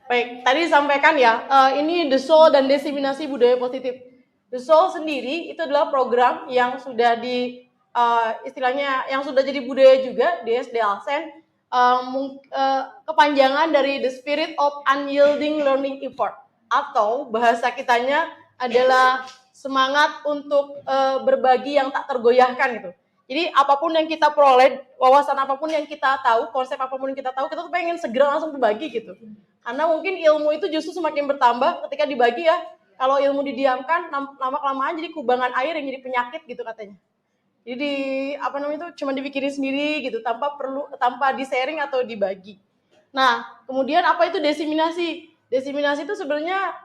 Baik, tadi disampaikan ya, ini The Soul dan diseminasi budaya positif. The Soul sendiri itu adalah program yang sudah istilahnya yang sudah jadi budaya juga di SD Alsen, kepanjangan dari The Spirit of Unyielding Learning Effort, atau bahasa kitanya adalah semangat untuk berbagi yang tak tergoyahkan gitu. Jadi apapun yang kita peroleh, wawasan apapun yang kita tahu, konsep apapun yang kita tahu, kita tuh pengen segera langsung berbagi gitu. Karena mungkin ilmu itu justru semakin bertambah ketika dibagi ya. Kalau ilmu didiamkan, lama-kelamaan jadi kubangan air yang jadi penyakit gitu katanya. Jadi itu cuma dipikirin sendiri gitu, tanpa di-sharing atau dibagi. Nah, kemudian apa itu diseminasi? Diseminasi itu sebenarnya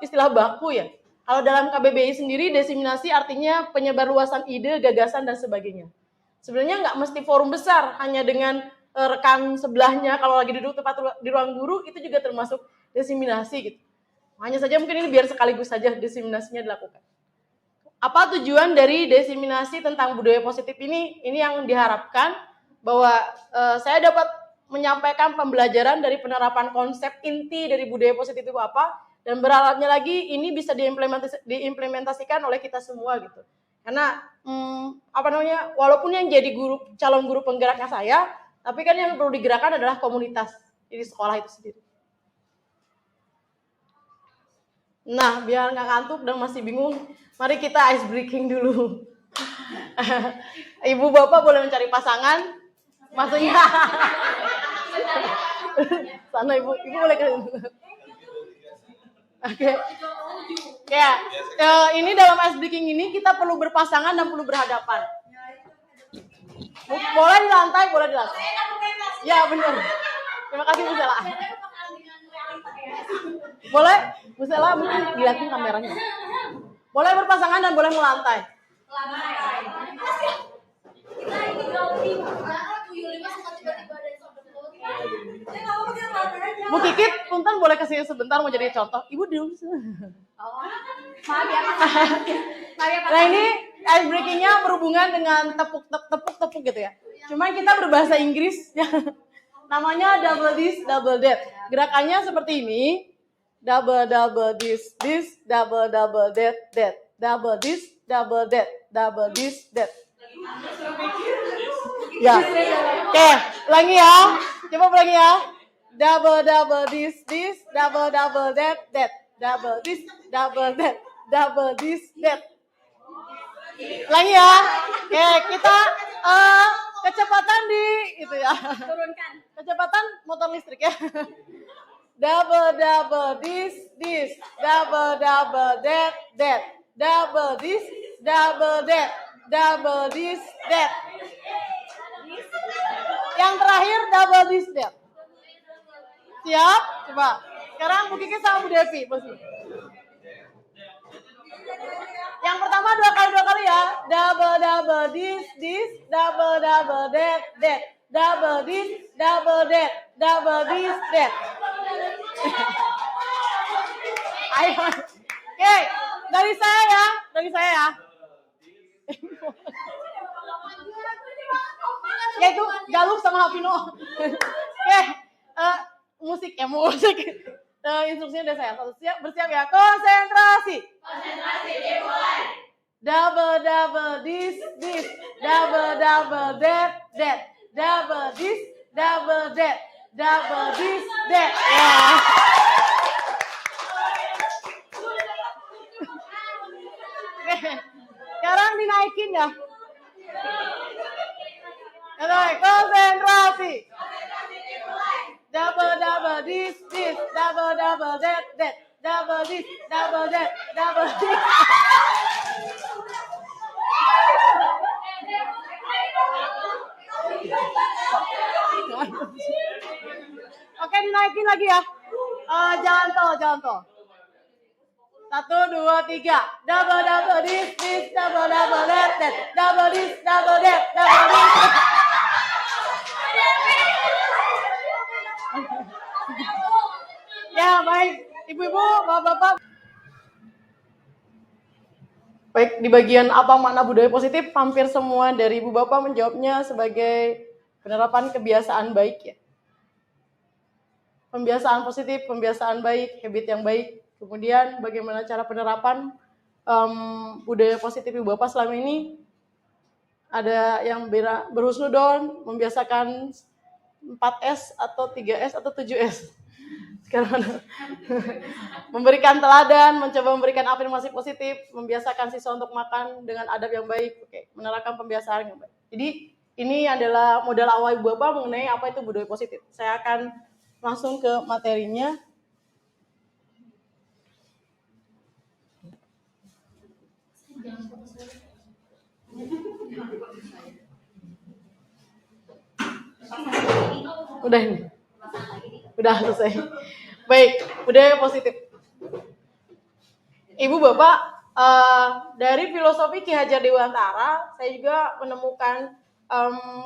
istilah baku ya. Kalau dalam KBBI sendiri, diseminasi artinya penyebarluasan ide, gagasan, dan sebagainya. Sebenarnya nggak mesti forum besar, hanya dengan rekan sebelahnya, kalau lagi duduk tepat di ruang guru, itu juga termasuk diseminasi gitu. Hanya saja mungkin ini biar sekaligus saja diseminasinya dilakukan. Apa tujuan dari diseminasi tentang budaya positif ini? Ini yang diharapkan bahwa saya dapat menyampaikan pembelajaran dari penerapan konsep inti dari budaya positif itu apa, dan berharapnya lagi ini bisa diimplementasikan oleh kita semua gitu. Karena walaupun yang jadi calon guru penggeraknya saya, tapi kan yang perlu digerakkan adalah komunitas di sekolah itu sendiri. Nah, biar nggak ngantuk dan masih bingung, mari kita ice breaking dulu. Ibu bapak boleh mencari pasangan, maksudnya. Sana ibu boleh ke. Oke. Ya, ini dalam ice breaking ini kita perlu berpasangan dan perlu berhadapan. Boleh di lantai. Ya benar. Terima kasih Bu Sela. Boleh, Bu Sela mungkin dilihatin kameranya. Boleh berpasangan dan boleh melantai. Bu Kikit, punten boleh kesini sebentar mau jadi contoh. Ibu dulu. Nah ini ice breaking-nya berhubungan dengan tepuk gitu ya. Cuma kita berbahasa Inggris. Namanya double this, double that. Gerakannya seperti ini. Double this, double that. Double this, double that. Double this, that. Ya. Oke, ulangi ya. Coba ulangi ya. Double this, double that. Double this, double that. Double this, that. Ulangi ya. Oke, kita kecepatan itu ya. Turunkan. Kecepatan motor listrik ya. Double this, double that. Double this, double that. Double this, that. Yang terakhir double this, that. Siap? Coba. Sekarang Bu Kiki sama Bu Devi. Yang pertama dua kali ya. Double this, double that. Double this, double that. Double this, that. Ayo. Oke, dari saya ya. Ya itu Galuh sama Hapino. Oke, musik. Instruksinya udah saya. Bersiap ya. Konsentrasi dimulai. Double this, double that. Double this, double that. Double this, that. Ya. Oke. Sekarang dinaikin ya. Konsentrasi. Double this, double that. Double this, double that. Double this. Oke, dinaikin lagi ya. Jalan tol. 1, 2, 3. Double this, double that. Double this, double that. Double this. Ya, baik. Ibu-ibu, bapak-bapak. Baik, di bagian apa makna budaya positif, hampir semua dari ibu bapak menjawabnya sebagai penerapan kebiasaan baik ya. pembiasaan positif, pembiasaan baik, habit yang baik. Kemudian bagaimana cara penerapan budaya positif Ibu Bapak selama ini. Ada yang berhusnudon, membiasakan 4S atau 3S atau 7S. Sekarang memberikan teladan, mencoba memberikan afirmasi positif, membiasakan siswa untuk makan dengan adab yang baik, menerapkan pembiasaan yang baik. Jadi ini adalah modal awal Ibu Bapak mengenai apa itu budaya positif. Saya akan langsung ke materinya. Udah ini. Udah selesai. Baik, budaya positif. Ibu Bapak, dari filosofi Ki Hajar Dewantara, saya juga menemukan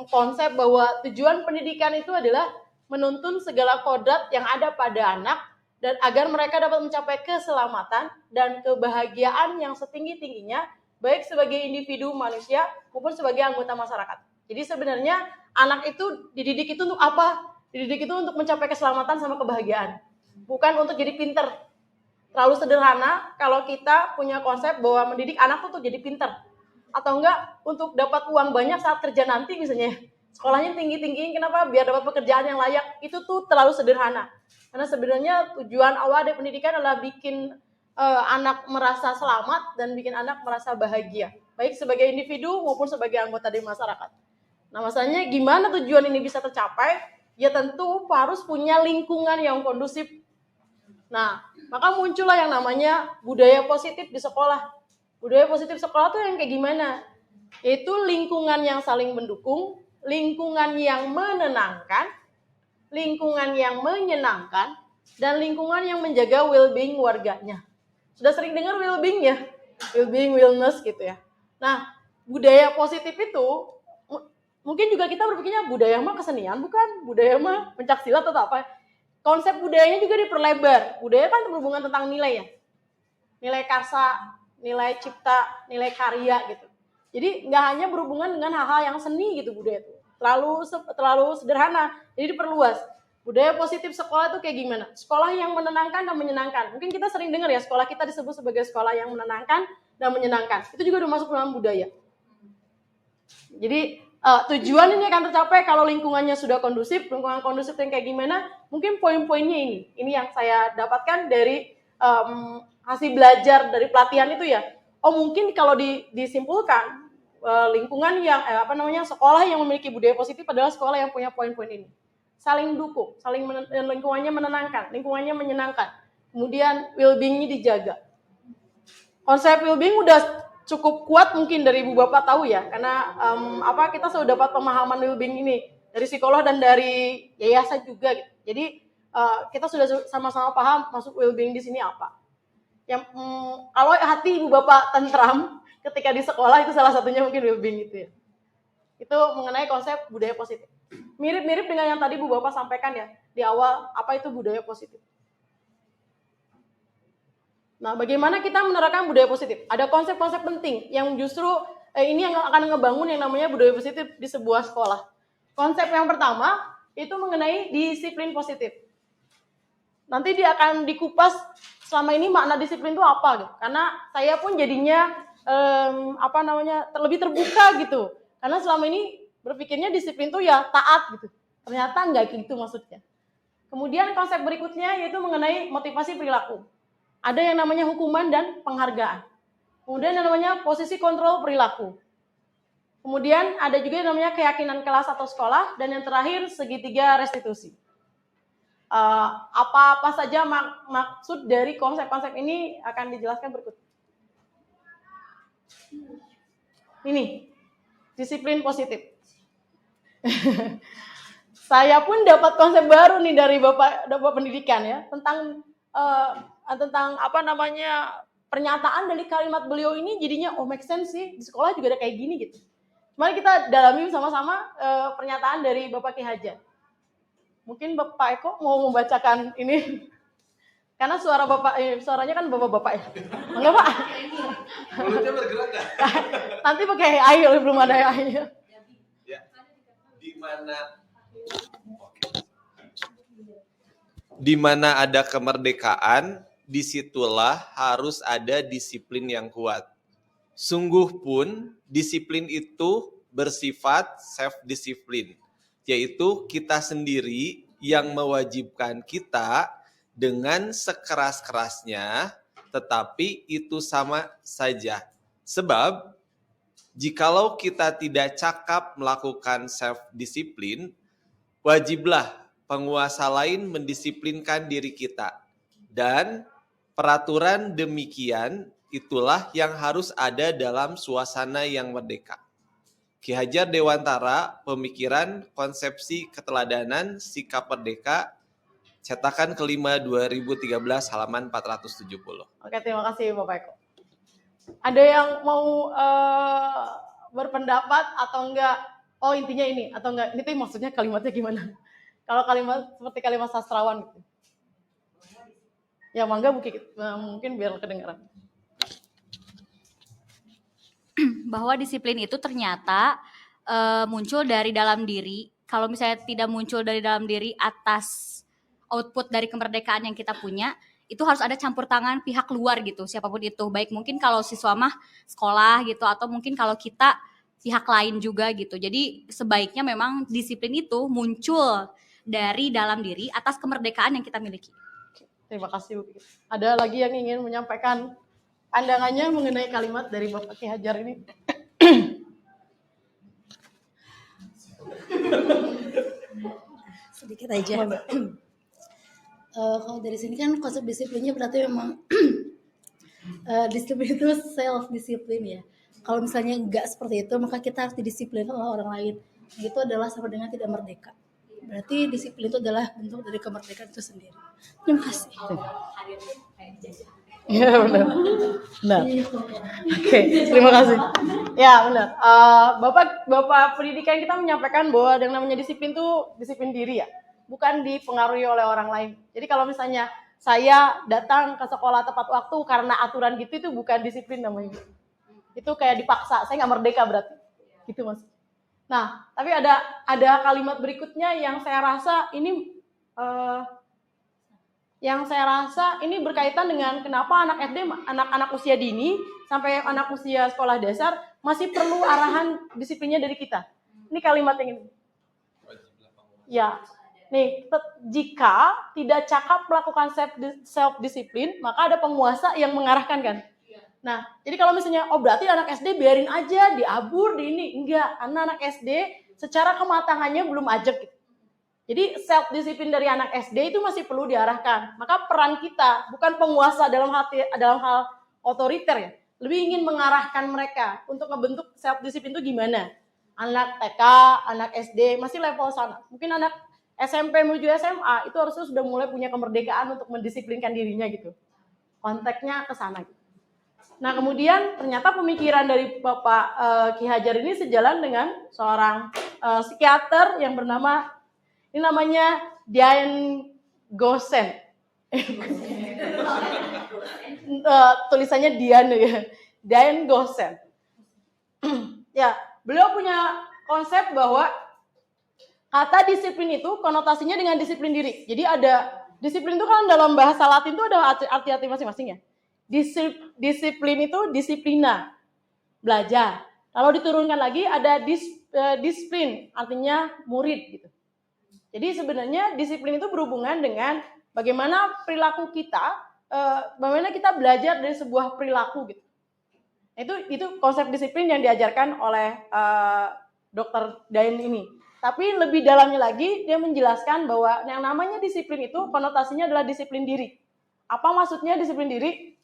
konsep bahwa tujuan pendidikan itu adalah menuntun segala kodrat yang ada pada anak dan agar mereka dapat mencapai keselamatan dan kebahagiaan yang setinggi-tingginya, baik sebagai individu manusia maupun sebagai anggota masyarakat. Jadi sebenarnya anak itu dididik itu untuk apa? Dididik itu untuk mencapai keselamatan sama kebahagiaan. Bukan untuk jadi pinter. Terlalu sederhana kalau kita punya konsep bahwa mendidik anak tuh untuk jadi pinter. Atau enggak untuk dapat uang banyak saat kerja nanti misalnya. Sekolahnya tinggi-tinggiin, kenapa? Biar dapat pekerjaan yang layak. Itu tuh terlalu sederhana. Karena sebenarnya tujuan awal dari pendidikan adalah bikin anak merasa selamat dan bikin anak merasa bahagia. Baik sebagai individu maupun sebagai anggota di masyarakat. Nah masalahnya gimana tujuan ini bisa tercapai? Ya tentu harus punya lingkungan yang kondusif. Nah, maka muncullah yang namanya budaya positif di sekolah. Budaya positif sekolah tuh yang kayak gimana? Yaitu lingkungan yang saling mendukung, lingkungan yang menenangkan, lingkungan yang menyenangkan, dan lingkungan yang menjaga well-being warganya. Sudah sering dengar well-being ya? Well-being, wellness gitu ya. Nah, budaya positif itu mungkin juga kita berpikirnya budaya mah kesenian, bukan? Budaya mah pencaksilat atau apa? Konsep budayanya juga diperlebar. Budaya kan berhubungan tentang nilai ya. Nilai karsa, nilai cipta, nilai karya gitu. Jadi nggak hanya berhubungan dengan hal-hal yang seni gitu budaya itu. Terlalu sederhana. Jadi diperluas. Budaya positif sekolah itu kayak gimana? Sekolah yang menenangkan dan menyenangkan. Mungkin kita sering dengar ya sekolah kita disebut sebagai sekolah yang menenangkan dan menyenangkan. Itu juga udah masuk dalam budaya. Jadi tujuan ini akan tercapai kalau lingkungannya sudah kondusif. Lingkungan kondusif yang kayak gimana? Mungkin poin-poinnya ini. Ini yang saya dapatkan dari hasil belajar dari pelatihan itu ya. Oh mungkin kalau disimpulkan lingkungan yang sekolah yang memiliki budaya positif adalah sekolah yang punya poin-poin ini. Saling dukung, lingkungannya menenangkan, lingkungannya menyenangkan. Kemudian well-being-nya dijaga. Konsep well-being udah cukup kuat mungkin dari Ibu Bapak tahu ya, karena kita sudah dapat pemahaman well-being ini dari psikolog dan dari yayasan juga gitu. Jadi kita sudah sama-sama paham masuk well-being di sini apa. Yang kalau hati Ibu Bapak tentram ketika di sekolah itu salah satunya mungkin well-being itu ya. Itu mengenai konsep budaya positif. Mirip-mirip dengan yang tadi Ibu Bapak sampaikan ya di awal, apa itu budaya positif. Nah, bagaimana kita menerapkan budaya positif? Ada konsep-konsep penting yang justru ini yang akan ngebangun yang namanya budaya positif di sebuah sekolah. Konsep yang pertama itu mengenai disiplin positif. Nanti dia akan dikupas selama ini makna disiplin itu apa gitu. Karena saya pun jadinya lebih terbuka gitu. Karena selama ini berpikirnya disiplin itu ya taat gitu. Ternyata enggak gitu maksudnya. Kemudian konsep berikutnya yaitu mengenai motivasi perilaku. Ada yang namanya hukuman dan penghargaan. Kemudian yang namanya posisi kontrol perilaku. Kemudian ada juga yang namanya keyakinan kelas atau sekolah. Dan yang terakhir segitiga restitusi. Apa-apa saja maksud dari konsep-konsep ini akan dijelaskan berikut. Ini, disiplin positif. Saya pun dapat konsep baru nih dari Bapak pendidikan ya tentang pernyataan dari kalimat beliau ini jadinya make sense sih, di sekolah juga ada kayak gini gitu. Mari kita dalami sama-sama pernyataan dari Bapak Ki Hajar. Mungkin Bapak Eko mau membacakan ini karena suaranya kan bapak-bapak ya. Enggak Pak? Mulutnya bergerak nggak? Nanti pakai air, belum ada air. Ya. Di mana? di mana ada kemerdekaan, disitulah harus ada disiplin yang kuat. Sungguh pun disiplin itu bersifat self-disiplin, yaitu kita sendiri yang mewajibkan kita dengan sekeras-kerasnya, tetapi itu sama saja. Sebab, jikalau kita tidak cakap melakukan self-disiplin, wajiblah penguasa lain mendisiplinkan diri kita. Dan peraturan demikian itulah yang harus ada dalam suasana yang merdeka. Ki Hajar Dewantara, Pemikiran, Konsepsi Keteladanan, Sikap Merdeka, cetakan kelima 2013 halaman 470. Oke, terima kasih Bapak Eko. Ada yang mau berpendapat atau enggak? Oh, intinya ini atau enggak? Ini tuh maksudnya kalimatnya gimana? Kalau kalimat seperti kalimat sastrawan gitu. Ya mangga mungkin biar kedengaran. Bahwa disiplin itu ternyata muncul dari dalam diri. Kalau misalnya tidak muncul dari dalam diri atas output dari kemerdekaan yang kita punya, itu harus ada campur tangan pihak luar gitu, siapapun itu. Baik mungkin kalau siswa mah sekolah gitu, atau mungkin kalau kita pihak lain juga gitu. Jadi sebaiknya memang disiplin itu muncul dari dalam diri atas kemerdekaan yang kita miliki. Terima kasih Bu. Ada lagi yang ingin menyampaikan pandangannya mengenai kalimat dari Bapak Ki Hajar ini? Sedikit aja. Kalau dari sini kan konsep disiplinnya berarti memang disiplin itu self disiplin ya. Kalau misalnya enggak seperti itu, maka kita harus didisiplin oleh orang lain. Itu adalah sama dengan tidak merdeka. Berarti disiplin itu adalah bentuk dari kemerdekaan itu sendiri. Terima kasih. Iya benar. Nah, oke, terima kasih. Ya benar. Bapak pendidikan kita menyampaikan bahwa yang namanya disiplin itu disiplin diri ya, bukan dipengaruhi oleh orang lain. Jadi kalau misalnya saya datang ke sekolah tepat waktu karena aturan gitu, itu bukan disiplin namanya. Itu kayak dipaksa. Saya nggak merdeka berarti. Gitu Mas. Nah, tapi ada kalimat berikutnya yang saya rasa ini berkaitan dengan kenapa anak SD, anak-anak usia dini sampai anak usia sekolah dasar masih perlu arahan disiplinnya dari kita. Ini kalimat yang ini. Ya, nih, jika tidak cakap melakukan self disiplin, maka ada penguasa yang mengarahkan kan. Nah, jadi kalau misalnya, berarti anak SD biarin aja, diabur, di ini. Enggak, karena anak SD secara kematangannya belum ajak gitu. Jadi self-disiplin dari anak SD itu masih perlu diarahkan. Maka peran kita, bukan penguasa dalam hal otoriter ya, lebih ingin mengarahkan mereka untuk ngebentuk self-disiplin itu gimana. Anak TK, anak SD, masih level sana. Mungkin anak SMP menuju SMA, itu harusnya sudah mulai punya kemerdekaan untuk mendisiplinkan dirinya gitu. Konteksnya ke sana gitu. Nah kemudian ternyata pemikiran dari Bapak Ki Hajar ini sejalan dengan seorang psikiater yang bernama, ini namanya Diane Gosen. Tulisannya Diane ya, Diane Gosen. Ya, beliau punya konsep bahwa kata disiplin itu konotasinya dengan disiplin diri. Jadi ada disiplin itu kan dalam bahasa Latin itu ada arti-arti masing-masing ya. Disiplin itu disiplina, belajar. Kalau diturunkan lagi ada disiplin, artinya murid gitu. Jadi sebenarnya disiplin itu berhubungan dengan bagaimana perilaku kita, bagaimana kita belajar dari sebuah perilaku gitu. Itu konsep disiplin yang diajarkan oleh Dr. Dain ini. Tapi lebih dalamnya lagi dia menjelaskan bahwa yang namanya disiplin itu konotasinya adalah disiplin diri. Apa maksudnya disiplin diri?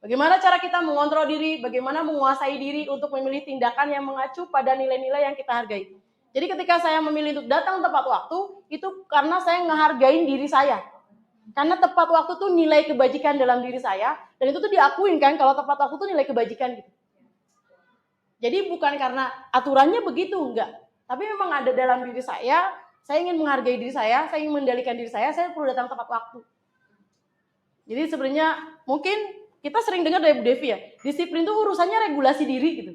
Bagaimana cara kita mengontrol diri, bagaimana menguasai diri untuk memilih tindakan yang mengacu pada nilai-nilai yang kita hargai. Jadi ketika saya memilih untuk datang tepat waktu, itu karena saya ngehargain diri saya. Karena tepat waktu itu nilai kebajikan dalam diri saya, dan itu tuh diakuin kan kalau tepat waktu itu nilai kebajikan gitu. Jadi bukan karena aturannya begitu, enggak. Tapi memang ada dalam diri saya ingin menghargai diri saya ingin mendalikan diri saya perlu datang tepat waktu. Jadi sebenarnya mungkin kita sering dengar dari Bu Devi ya, disiplin itu urusannya regulasi diri gitu.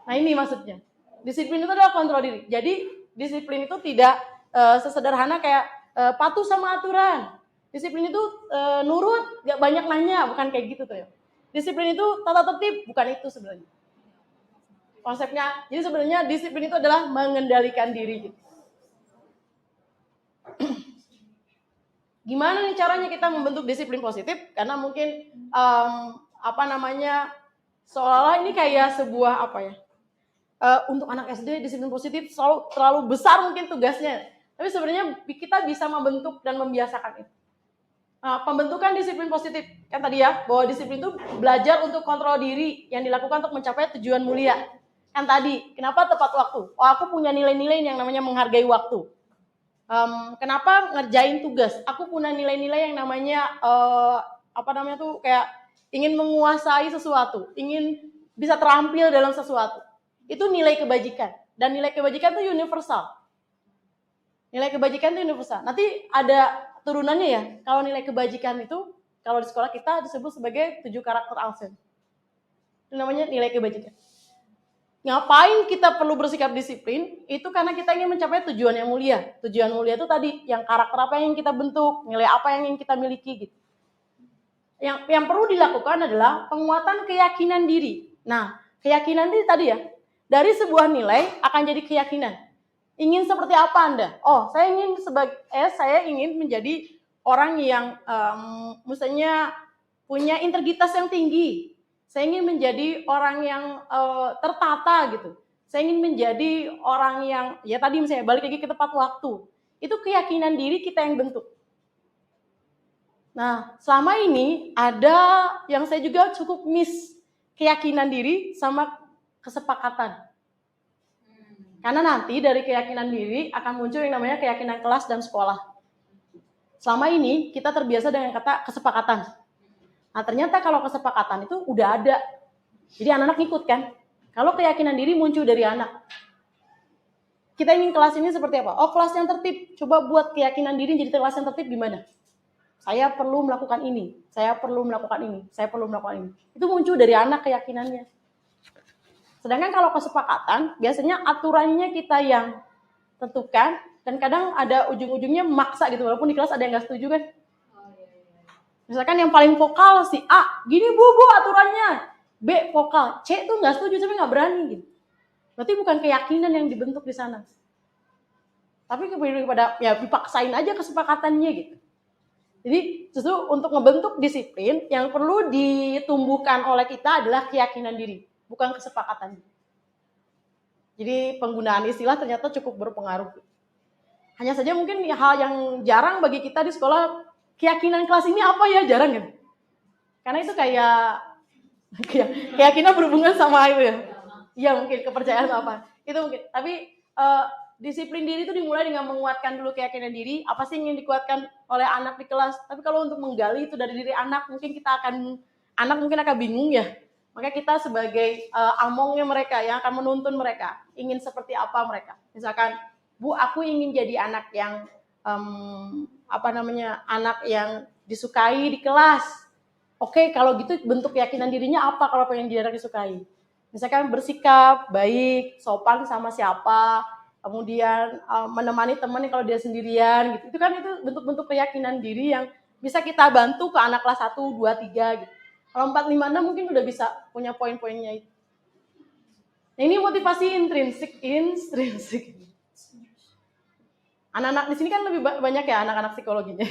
Nah ini maksudnya, disiplin itu adalah kontrol diri. Jadi disiplin itu tidak sesederhana kayak patuh sama aturan. Disiplin itu nurut, gak banyak nanya, bukan kayak gitu tuh ya. Disiplin itu tata tertib, bukan itu sebenarnya. Konsepnya, jadi sebenarnya disiplin itu adalah mengendalikan diri. Gitu. Gimana nih caranya kita membentuk disiplin positif? Karena mungkin seolah-olah ini kayak sebuah untuk anak SD disiplin positif terlalu besar mungkin tugasnya. Tapi sebenarnya kita bisa membentuk dan membiasakan itu. Pembentukan disiplin positif kan tadi ya, bahwa disiplin itu belajar untuk kontrol diri yang dilakukan untuk mencapai tujuan mulia. Kan tadi, kenapa tepat waktu? Aku punya nilai-nilai yang namanya menghargai waktu. Kenapa ngerjain tugas? Aku punya nilai-nilai yang namanya kayak ingin menguasai sesuatu, ingin bisa terampil dalam sesuatu. Itu nilai kebajikan, dan nilai kebajikan itu universal. Nilai kebajikan itu universal. Nanti ada turunannya ya. Kalau nilai kebajikan itu kalau di sekolah kita disebut sebagai 7 karakter Alsen. Itu namanya nilai kebajikan. Ngapain kita perlu bersikap disiplin? Itu karena kita ingin mencapai tujuan yang mulia. Tujuan mulia itu tadi, yang karakter apa yang kita bentuk, nilai apa yang ingin kita miliki gitu. Yang perlu dilakukan adalah penguatan keyakinan diri. Nah, keyakinan diri tadi ya, dari sebuah nilai akan jadi keyakinan. Ingin seperti apa Anda? Oh, saya ingin menjadi orang yang misalnya punya integritas yang tinggi. Saya ingin menjadi orang yang tertata gitu. Saya ingin menjadi orang yang, ya tadi misalnya balik lagi ke tepat waktu. Itu keyakinan diri kita yang bentuk. Nah, selama ini ada yang saya juga cukup miss keyakinan diri sama kesepakatan. Karena nanti dari keyakinan diri akan muncul yang namanya keyakinan kelas dan sekolah. Selama ini kita terbiasa dengan kata kesepakatan. Nah, ternyata kalau kesepakatan itu udah ada. Jadi anak-anak ngikut kan. Kalau keyakinan diri muncul dari anak. Kita ingin kelas ini seperti apa? Oh, kelas yang tertib. Coba buat keyakinan diri jadi kelas yang tertib gimana? Saya perlu melakukan ini. Saya perlu melakukan ini. Saya perlu melakukan ini. Itu muncul dari anak keyakinannya. Sedangkan kalau kesepakatan, biasanya aturannya kita yang tentukan. Dan kadang ada ujung-ujungnya maksa gitu. Walaupun di kelas ada yang gak setuju kan. Misalkan yang paling vokal si A, gini bu aturannya. B vokal, C tuh nggak setuju tapi nggak berani gitu. Berarti bukan keyakinan yang dibentuk di sana. Tapi kepada ya dipaksain aja kesepakatannya gitu. Jadi justru untuk ngebentuk disiplin yang perlu ditumbuhkan oleh kita adalah keyakinan diri, bukan kesepakatan. Jadi penggunaan istilah ternyata cukup berpengaruh. Hanya saja mungkin hal yang jarang bagi kita di sekolah. Keyakinan kelas ini apa ya? Jarang kan? Karena itu kayak keyakinan berhubungan sama itu ya. Iya mungkin kepercayaan atau apa. Itu mungkin. Tapi disiplin diri itu dimulai dengan menguatkan dulu keyakinan diri. Apa sih yang ingin dikuatkan oleh anak di kelas? Tapi kalau untuk menggali itu dari diri anak, mungkin anak mungkin akan bingung ya. Maka kita sebagai amongnya mereka yang akan menuntun mereka, ingin seperti apa mereka. Misalkan, Bu, aku ingin jadi anak yang anak yang disukai di kelas. Oke, kalau gitu bentuk keyakinan dirinya apa kalau pengen jadi anak disukai? Misalkan bersikap baik, sopan sama siapa, kemudian menemani teman kalau dia sendirian gitu. Itu kan bentuk-bentuk keyakinan diri yang bisa kita bantu ke anak kelas 1, 2, 3 gitu. Kalau 4, 5, 6 mungkin udah bisa punya poin-poinnya itu. Nah, ini motivasi intrinsik. Anak-anak di sini kan lebih banyak ya anak-anak psikologinya.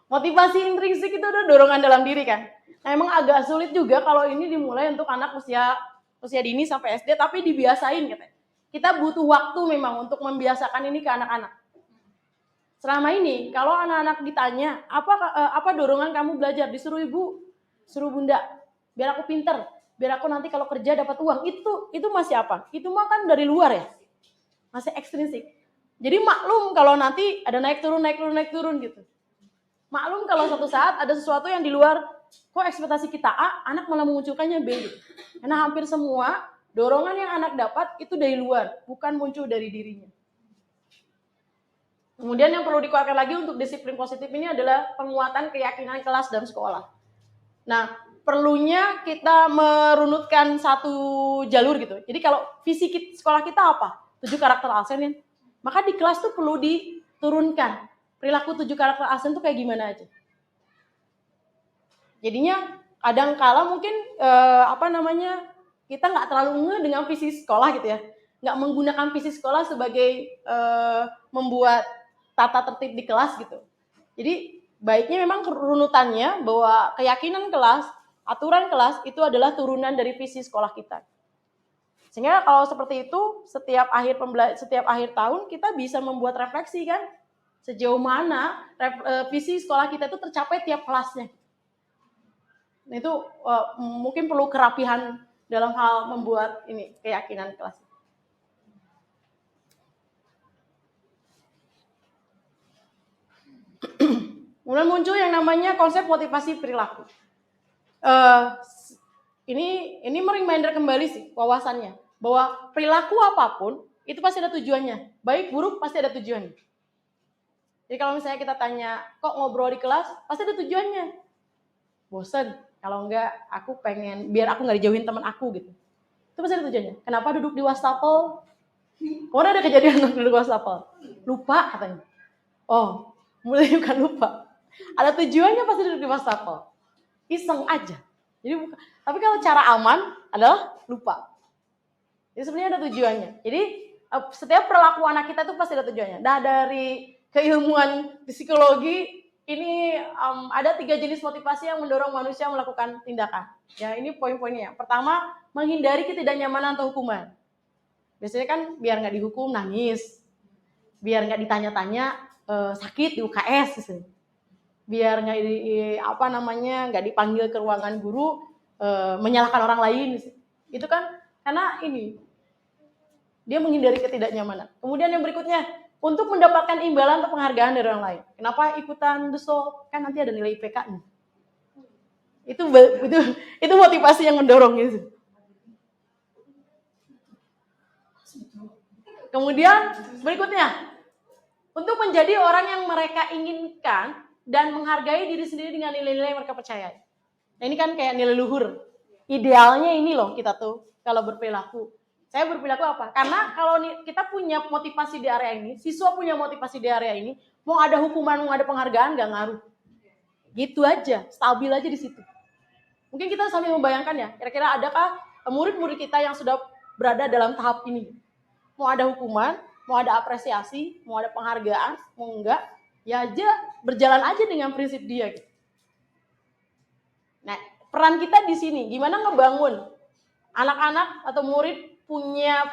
Motivasi intrinsik itu udah dorongan dalam diri kan. Nah, emang agak sulit juga kalau ini dimulai untuk anak usia dini sampai SD, tapi dibiasain katanya. Kita butuh waktu memang untuk membiasakan ini ke anak-anak. Selama ini kalau anak-anak ditanya, apa dorongan kamu belajar? Disuruh ibu, suruh bunda, biar aku pinter, biar aku nanti kalau kerja dapat uang. Itu masih apa? Itu mah kan dari luar ya. Masih ekstrinsik. Jadi maklum kalau nanti ada naik turun gitu. Maklum kalau suatu saat ada sesuatu yang di luar, kok ekspektasi kita A, anak malah memunculkannya B gitu. Karena hampir semua dorongan yang anak dapat itu dari luar, bukan muncul dari dirinya. Kemudian yang perlu dikuatkan lagi untuk disiplin positif ini adalah penguatan keyakinan kelas dan sekolah. Nah, perlunya kita merunutkan satu jalur gitu. Jadi kalau visi sekolah kita apa? 7 karakter Alsen ya. Maka di kelas tuh perlu diturunkan perilaku 7 karakter ASEAN tuh kayak gimana aja. Jadinya kadang kala mungkin kita nggak terlalu ngeh dengan visi sekolah gitu ya, nggak menggunakan visi sekolah sebagai membuat tata tertib di kelas gitu. Jadi baiknya memang runutannya bahwa keyakinan kelas, aturan kelas itu adalah turunan dari visi sekolah kita. Sehingga kalau seperti itu setiap akhir tahun kita bisa membuat refleksi kan, sejauh mana visi sekolah kita itu tercapai tiap kelasnya. Nah, itu mungkin perlu kerapihan dalam hal membuat ini keyakinan kelas. Kemudian muncul yang namanya konsep motivasi perilaku. Ini mereminder kembali sih wawasannya bahwa perilaku apapun itu pasti ada tujuannya, baik buruk pasti ada tujuannya. Jadi kalau misalnya kita tanya, kok ngobrol di kelas, pasti ada tujuannya. Bosen, kalau enggak aku pengen biar aku nggak dijauhin teman aku gitu. Itu pasti ada tujuannya. Kenapa duduk di wastafel? Kemarin ada kejadian duduk di wastafel, lupa katanya. Oh, mulai bukan lupa. Ada tujuannya pasti duduk di wastafel. Iseng aja. Jadi tapi kalau cara aman adalah lupa. Jadi sebenarnya ada tujuannya. Jadi setiap perilaku anak kita itu pasti ada tujuannya. Nah, dari keilmuan psikologi ini ada 3 jenis motivasi yang mendorong manusia melakukan tindakan. Ya, ini poin-poinnya. Pertama, menghindari ketidaknyamanan atau hukuman. Biasanya kan biar nggak dihukum nangis, biar nggak ditanya-tanya sakit di UKS, gitu. Biar nggak dipanggil ke ruangan guru menyalahkan orang lain. Itu kan karena ini dia menghindari ketidaknyamanan. Kemudian yang berikutnya, untuk mendapatkan imbalan atau penghargaan dari orang lain. Kenapa ikutan DESO? Kan nanti ada nilai IPK-nya. Itu motivasi yang mendorong gitu. Kemudian berikutnya, untuk menjadi orang yang mereka inginkan dan menghargai diri sendiri dengan nilai-nilai yang mereka percayai. Nah, ini kan kayak nilai luhur. Idealnya ini loh kita tuh kalau berperilaku. Saya berperilaku apa? Karena kalau kita punya motivasi di area ini, siswa punya motivasi di area ini, mau ada hukuman, mau ada penghargaan nggak ngaruh. Gitu aja, stabil aja di situ. Mungkin kita sambil membayangkan ya, kira-kira adakah murid-murid kita yang sudah berada dalam tahap ini? Mau ada hukuman, mau ada apresiasi, mau ada penghargaan, mau enggak, ya aja berjalan aja dengan prinsip dia gitu. Nah, peran kita di sini gimana ngebangun anak-anak atau murid punya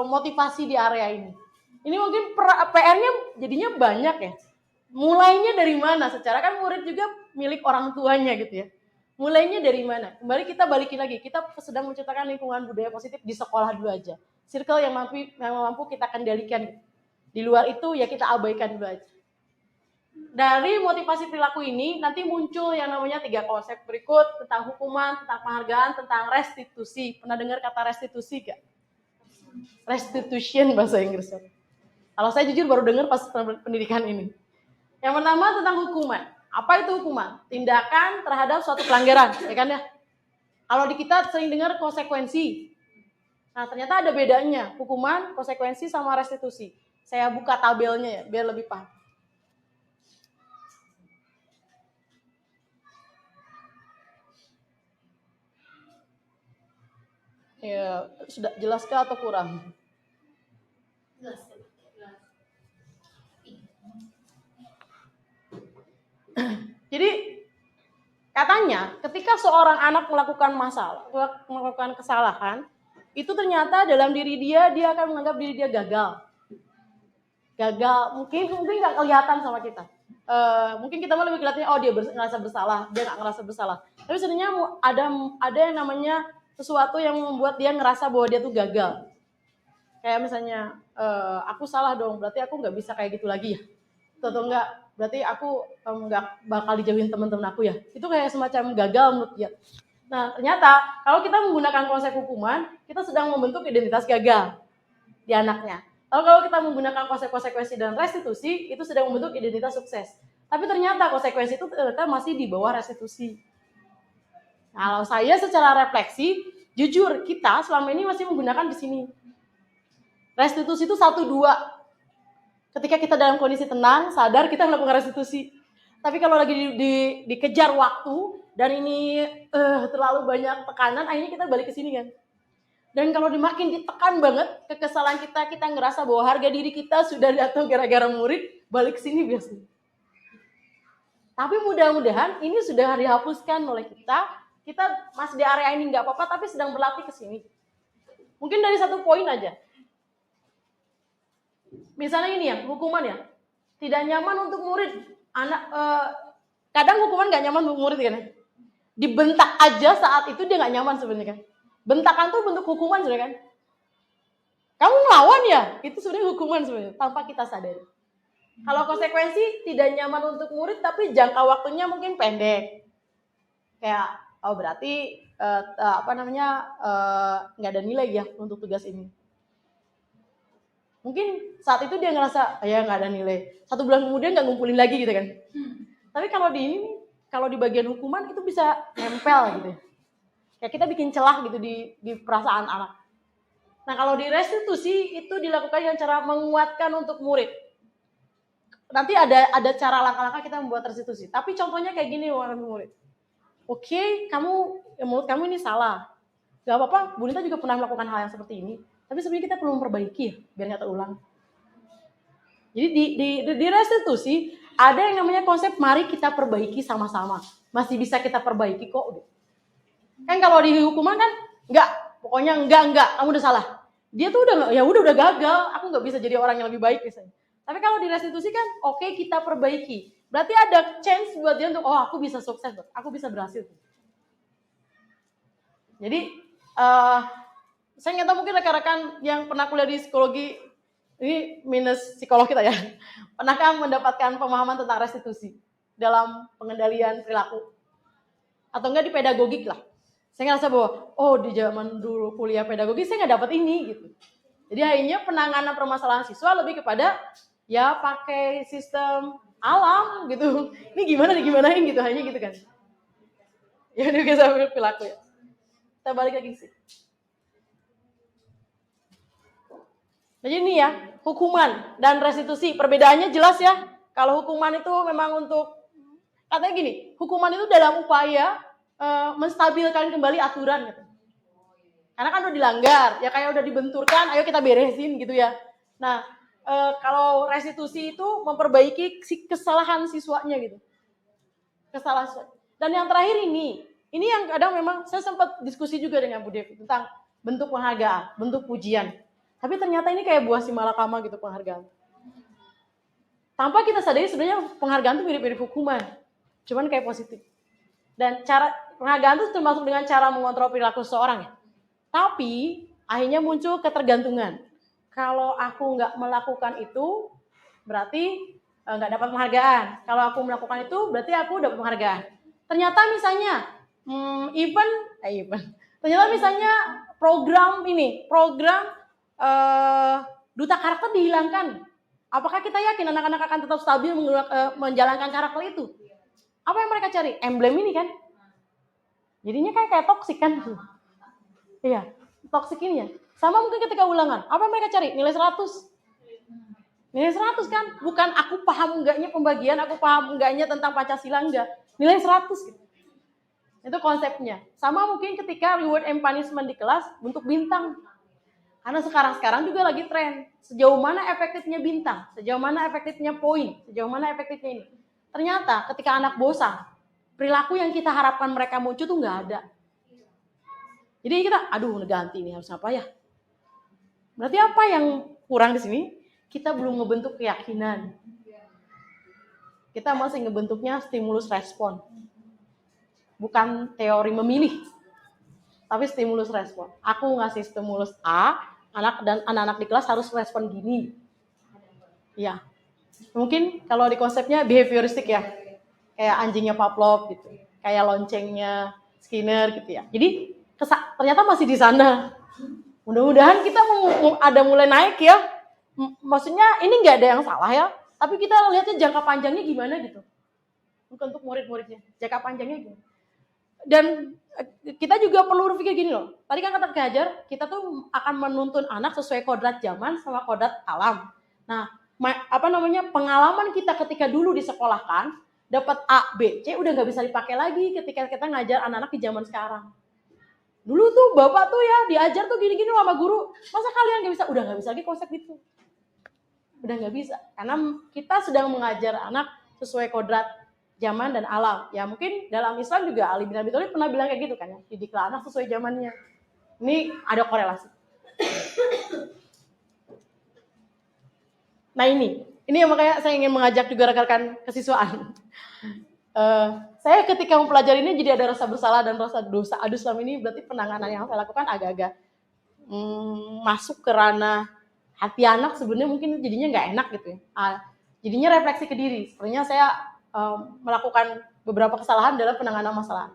motivasi di area ini. Ini mungkin PR-nya jadinya banyak ya. Mulainya dari mana? Secara kan murid juga milik orang tuanya gitu ya. Mulainya dari mana? Kembali kita balikin lagi. Kita sedang menciptakan lingkungan budaya positif di sekolah dulu aja. Circle yang mampu kita kendalikan. Di luar itu ya kita abaikan dulu aja. Dari motivasi perilaku ini nanti muncul yang namanya 3 konsep berikut tentang hukuman, tentang penghargaan, tentang restitusi. Pernah dengar kata restitusi gak? Restitution bahasa Inggrisnya. Kalau saya jujur baru dengar pas pendidikan ini. Yang pertama tentang hukuman. Apa itu hukuman? Tindakan terhadap suatu pelanggaran, ya kan ya? Kalau di kita sering dengar konsekuensi. Nah, ternyata ada bedanya hukuman, konsekuensi sama restitusi. Saya buka tabelnya ya biar lebih paham. Ya, sudah jelaskah atau kurang? Jelas. Jadi katanya ketika seorang anak melakukan kesalahan, itu ternyata dalam diri dia akan menganggap diri dia gagal. Mungkin nggak kelihatan sama kita. Mungkin kita malah lebih kelihatannya dia ngerasa bersalah, dia nggak ngerasa bersalah. Tapi sebenarnya ada yang namanya sesuatu yang membuat dia ngerasa bahwa dia tuh gagal. Kayak misalnya, aku salah dong, berarti aku nggak bisa kayak gitu lagi ya. Atau enggak, berarti aku nggak bakal dijauhin teman-teman aku ya. Itu kayak semacam gagal menurut dia. Nah, ternyata kalau kita menggunakan konsep hukuman, kita sedang membentuk identitas gagal di anaknya. Kalau kita menggunakan konsep konsekuensi dan restitusi, itu sedang membentuk identitas sukses. Tapi ternyata konsekuensi itu ternyata masih di bawah restitusi. Kalau saya secara refleksi, jujur kita selama ini masih menggunakan di sini. Restitusi itu 1-2. ketika kita dalam kondisi tenang, sadar, kita melakukan restitusi. Tapi kalau lagi dikejar waktu dan ini terlalu banyak tekanan, akhirnya kita balik ke sini kan. Dan kalau makin ditekan banget kekesalan kita ngerasa bahwa harga diri kita sudah jatuh gara-gara murid, balik ke sini biasanya. Tapi mudah-mudahan ini sudah dihapuskan oleh kita. Kita masih di area ini nggak apa-apa, tapi sedang berlatih ke sini. Mungkin dari satu poin aja. Misalnya ini ya, hukuman ya. Tidak nyaman untuk murid. Kadang hukuman nggak nyaman untuk murid kan. Dibentak aja saat itu dia nggak nyaman sebenarnya kan. Bentakan tuh bentuk hukuman sebenarnya kan. Kamu ngelawan ya, itu sebenarnya hukuman sebenarnya tanpa kita sadari. Kalau konsekuensi tidak nyaman untuk murid tapi jangka waktunya mungkin pendek. Kayak berarti nggak ada nilai ya untuk tugas ini. Mungkin saat itu dia ngerasa ya nggak ada nilai. 1 bulan kemudian nggak ngumpulin lagi gitu kan. Tapi kalau di bagian hukuman itu bisa nempel gitu. Kayak kita bikin celah gitu di perasaan anak. Nah kalau di restitusi itu dilakukan dengan cara menguatkan untuk murid. Nanti ada cara langkah-langkah kita membuat restitusi. Tapi contohnya kayak gini murid. Oke, menurut kamu ini salah. Gak apa-apa, Bu Nita juga pernah melakukan hal yang seperti ini. Tapi sebenarnya kita perlu memperbaiki ya, biar nggak terulang. Jadi di restitusi ada yang namanya konsep mari kita perbaiki sama-sama. Masih bisa kita perbaiki kok. Kan kalau di hukuman kan pokoknya enggak, kamu udah salah. Dia tuh udah gagal, aku nggak bisa jadi orang yang lebih baik misalnya. Tapi kalau di restitusi kan oke, kita perbaiki. Berarti ada chance buat dia untuk aku bisa sukses, aku bisa berhasil. Jadi saya nggak tahu mungkin rekan-rekan yang pernah kuliah di psikologi, ini minus psikolog kita ya, pernahkah mendapatkan pemahaman tentang restitusi dalam pengendalian perilaku? Atau enggak di pedagogik lah. Saya ngerasa bahwa, di zaman dulu kuliah pedagogi saya nggak dapat ini gitu. Jadi akhirnya penanganan permasalahan siswa lebih kepada ya pakai sistem alam gitu. Ini digimanain gitu, hanya gitu kan. Ya ini bisa perilaku ya. Kita balik lagi sih. Jadi ini ya, hukuman dan restitusi. Perbedaannya jelas ya. Kalau hukuman itu memang untuk, katanya gini, hukuman itu dalam upaya menstabilkan kembali aturan gitu. Karena kan udah dilanggar, ya kayak udah dibenturkan, ayo kita beresin gitu ya. Nah, kalau restitusi itu memperbaiki kesalahan siswanya gitu. Kesalahan siswa. Dan yang terakhir ini yang kadang memang saya sempat diskusi juga dengan Bu Devi tentang bentuk penghargaan, bentuk pujian. Tapi ternyata ini kayak buah si malakama gitu penghargaan. Tanpa kita sadari sebenarnya penghargaan itu mirip-mirip hukuman. Cuman kayak positif. Dan cara penghargaan itu termasuk dengan cara mengontrol perilaku seseorang ya. Tapi akhirnya muncul ketergantungan. Kalau aku nggak melakukan itu, berarti nggak dapat penghargaan. Kalau aku melakukan itu, berarti aku dapat penghargaan. Ternyata misalnya ternyata misalnya program duta karakter dihilangkan. Apakah kita yakin anak-anak akan tetap stabil menjalankan karakter itu? Apa yang mereka cari? Emblem ini kan? Jadinya kayak toksik kan? Iya, toksik ini ya. Sama mungkin ketika ulangan. Apa yang mereka cari? Nilai 100. Nilai 100 kan? Bukan aku paham enggaknya pembagian, aku paham enggaknya tentang Pancasila, enggak. Nilai 100 gitu. Itu konsepnya. Sama mungkin ketika reward and punishment di kelas bentuk bintang. Karena sekarang juga lagi tren. Sejauh mana efektifnya bintang? Sejauh mana efektifnya poin? Sejauh mana efektifnya ini? Ternyata ketika anak bosan, perilaku yang kita harapkan mereka muncul tuh nggak ada. Jadi kita, ganti ini harus apa ya? Berarti apa yang kurang di sini? Kita belum ngebentuk keyakinan. Kita masih ngebentuknya stimulus respon. Bukan teori memilih, tapi stimulus respon. Aku ngasih stimulus A, anak-anak di kelas harus respon gini. Ya, mungkin kalau di konsepnya behavioristik ya, kayak anjingnya Pavlov gitu, kayak loncengnya Skinner gitu ya. Jadi ternyata masih di sana. Mudah-mudahan kita ada mulai naik ya. Maksudnya ini nggak ada yang salah ya, tapi kita lihatnya jangka panjangnya gimana gitu. Untuk murid-muridnya, jangka panjangnya gimana. Dan kita juga perlu berpikir gini loh. Tadi kan kata Hajar, kita tuh akan menuntun anak sesuai kodrat zaman sama kodrat alam. Nah, pengalaman kita ketika dulu disekolahkan dapat A, B, C udah nggak bisa dipakai lagi ketika kita ngajar anak-anak di zaman sekarang. Dulu tuh bapak tuh ya diajar tuh gini-gini sama guru, masa kalian nggak bisa? Udah nggak bisa lagi konsep itu. Udah nggak bisa, karena kita sedang mengajar anak sesuai kodrat zaman dan alam. Ya mungkin dalam Islam juga Ali bin Abi Thalib pernah bilang kayak gitu kan ya, didiklah anak sesuai zamannya. Ini ada korelasi. Nah ini yang makanya saya ingin mengajak juga rekan-rekan kesiswaan. Saya ketika mempelajari ini jadi ada rasa bersalah dan rasa dosa. Aduh selama ini berarti penanganan yang saya lakukan agak-agak masuk ke ranah hati anak, sebenarnya mungkin jadinya nggak enak gitu ya. Jadinya refleksi ke diri. Sebenarnya saya melakukan beberapa kesalahan dalam penanganan masalah.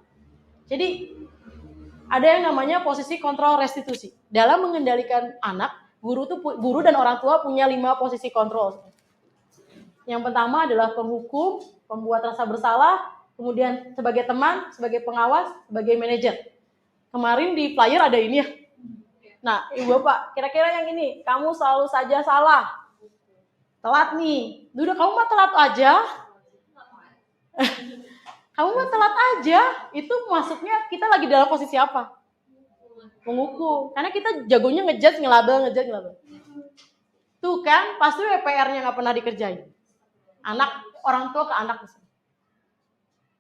Jadi ada yang namanya posisi kontrol restitusi. Dalam mengendalikan anak, guru dan orang tua punya 5 posisi kontrol. Yang pertama adalah penghukum, pembuat rasa bersalah, kemudian sebagai teman, sebagai pengawas, sebagai manajer. Kemarin di flyer ada ini ya. Nah, Ibu Bapak, kira-kira yang ini, kamu selalu saja salah. Telat nih. Udah kamu mah telat aja. Kamu mah telat aja. Itu maksudnya kita lagi dalam posisi apa? Penghukum. Karena kita jagonya ngejudge, ngelabel. Tuh kan, pasti PR-nya nggak pernah dikerjain. Orang tua ke anak.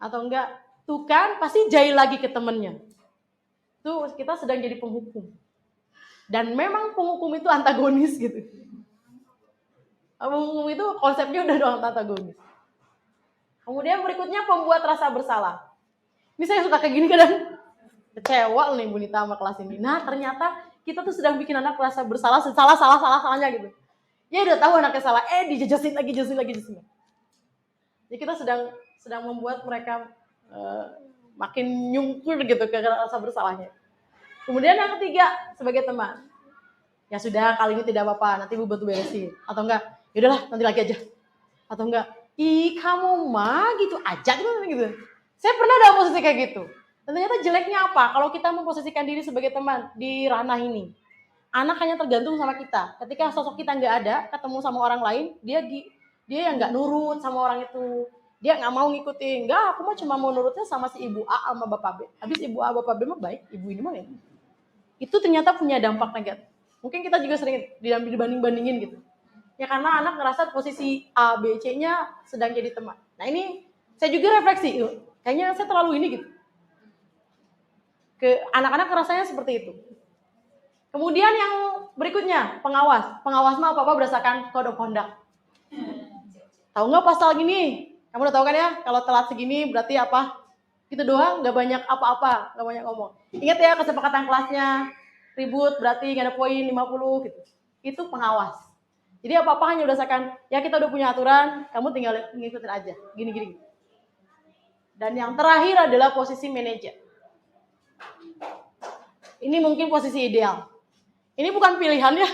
Atau enggak, tuh kan, pasti jahil lagi ke temennya. Tuh kita sedang jadi penghukum. Dan memang penghukum itu antagonis gitu. Penghukum itu konsepnya udah doang antagonis. Kemudian berikutnya pembuat rasa bersalah. Ini saya suka kayak gini kadang kecewa nih Bu Nita sama kelas ini. Nah ternyata kita tuh sedang bikin anak rasa bersalah, salahnya gitu. Ya udah tahu anaknya salah, dijajasin lagi. Jadi kita sedang membuat mereka makin nyungkur gitu ke rasa bersalahnya. Kemudian yang ketiga, sebagai teman. Ya sudah, kali ini tidak apa-apa, nanti Bu bantu beresin. Atau enggak, yaudahlah nanti lagi aja. Atau enggak, kamu mah gitu aja gitu. Saya pernah dalam posisi kayak gitu. Dan ternyata jeleknya apa? Kalau kita memposisikan diri sebagai teman di ranah ini. Anak hanya tergantung sama kita. Ketika sosok kita nggak ada, ketemu sama orang lain, dia yang nggak nurut sama orang itu. Dia nggak mau ngikutin. Enggak, aku mah cuma mau nurutnya sama si Ibu A sama Bapak B. Habis Ibu A, Bapak B mah baik, Ibu ini mah ya. Itu ternyata punya dampak negatif. Mungkin kita juga sering dibanding-bandingin gitu. Ya karena anak ngerasa posisi A, B, C-nya sedang jadi teman. Nah ini saya juga refleksi, kayaknya saya terlalu ini gitu. Ke anak-anak rasanya seperti itu. Kemudian yang berikutnya, pengawas. Pengawas mah apa-apa berdasarkan code of conduct. Tahu nggak pasal gini? Kamu udah tahu kan ya, kalau telat segini berarti apa? Gitu doang, nggak banyak apa-apa, nggak banyak ngomong. Ingat ya kesepakatan kelasnya, ribut berarti nggak ada poin 50 gitu. Itu pengawas. Jadi apa-apa hanya berdasarkan, ya kita udah punya aturan, kamu tinggal ngikutin aja, gini-gini. Dan yang terakhir adalah posisi manajer. Ini mungkin posisi ideal. Ini bukan pilihan ya,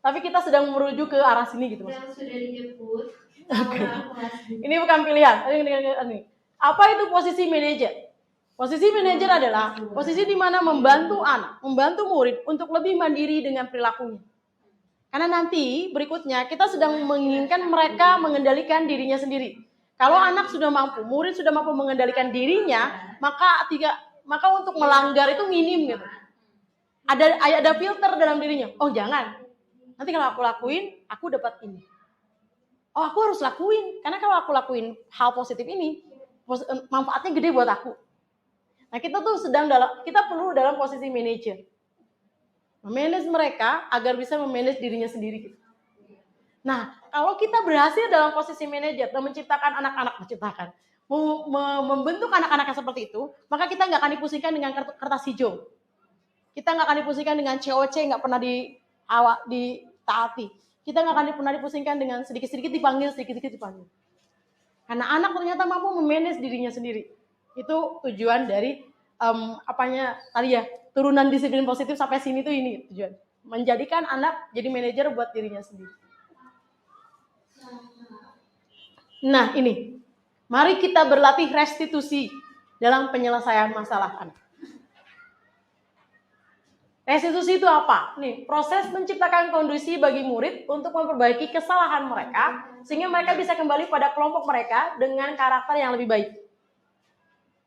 tapi kita sedang merujuk ke arah sini gitu. Yang sudah dijemput. Okay. Ini bukan pilihan. Apa itu posisi manajer? Posisi manajer adalah posisi di mana membantu anak, membantu murid untuk lebih mandiri dengan perilakunya. Karena nanti berikutnya kita sedang menginginkan mereka mengendalikan dirinya sendiri. Kalau anak sudah mampu, murid sudah mampu mengendalikan dirinya, maka untuk melanggar itu minim gitu. Ada filter dalam dirinya. Oh jangan. Nanti kalau aku lakuin, aku dapat ini. Oh aku harus lakuin. Karena kalau aku lakuin hal positif ini, manfaatnya gede buat aku. Nah kita tuh kita perlu dalam posisi manajer. Memanage mereka agar bisa memanage dirinya sendiri. Nah kalau kita berhasil dalam posisi manajer dan membentuk anak-anak yang seperti itu, maka kita nggak akan dipusingkan dengan kertas hijau. Kita nggak akan dipusingkan dengan COC nggak pernah ditaati. Kita nggak akan pernah dipusingkan dengan sedikit-sedikit dipanggil. Karena anak ternyata mampu memanage dirinya sendiri. Itu tujuan dari turunan disiplin positif sampai sini tuh ini tujuan. Menjadikan anak jadi manajer buat dirinya sendiri. Nah ini, mari kita berlatih restitusi dalam penyelesaian masalah anak. Restitusi itu apa? Nih, proses menciptakan kondisi bagi murid untuk memperbaiki kesalahan mereka sehingga mereka bisa kembali pada kelompok mereka dengan karakter yang lebih baik.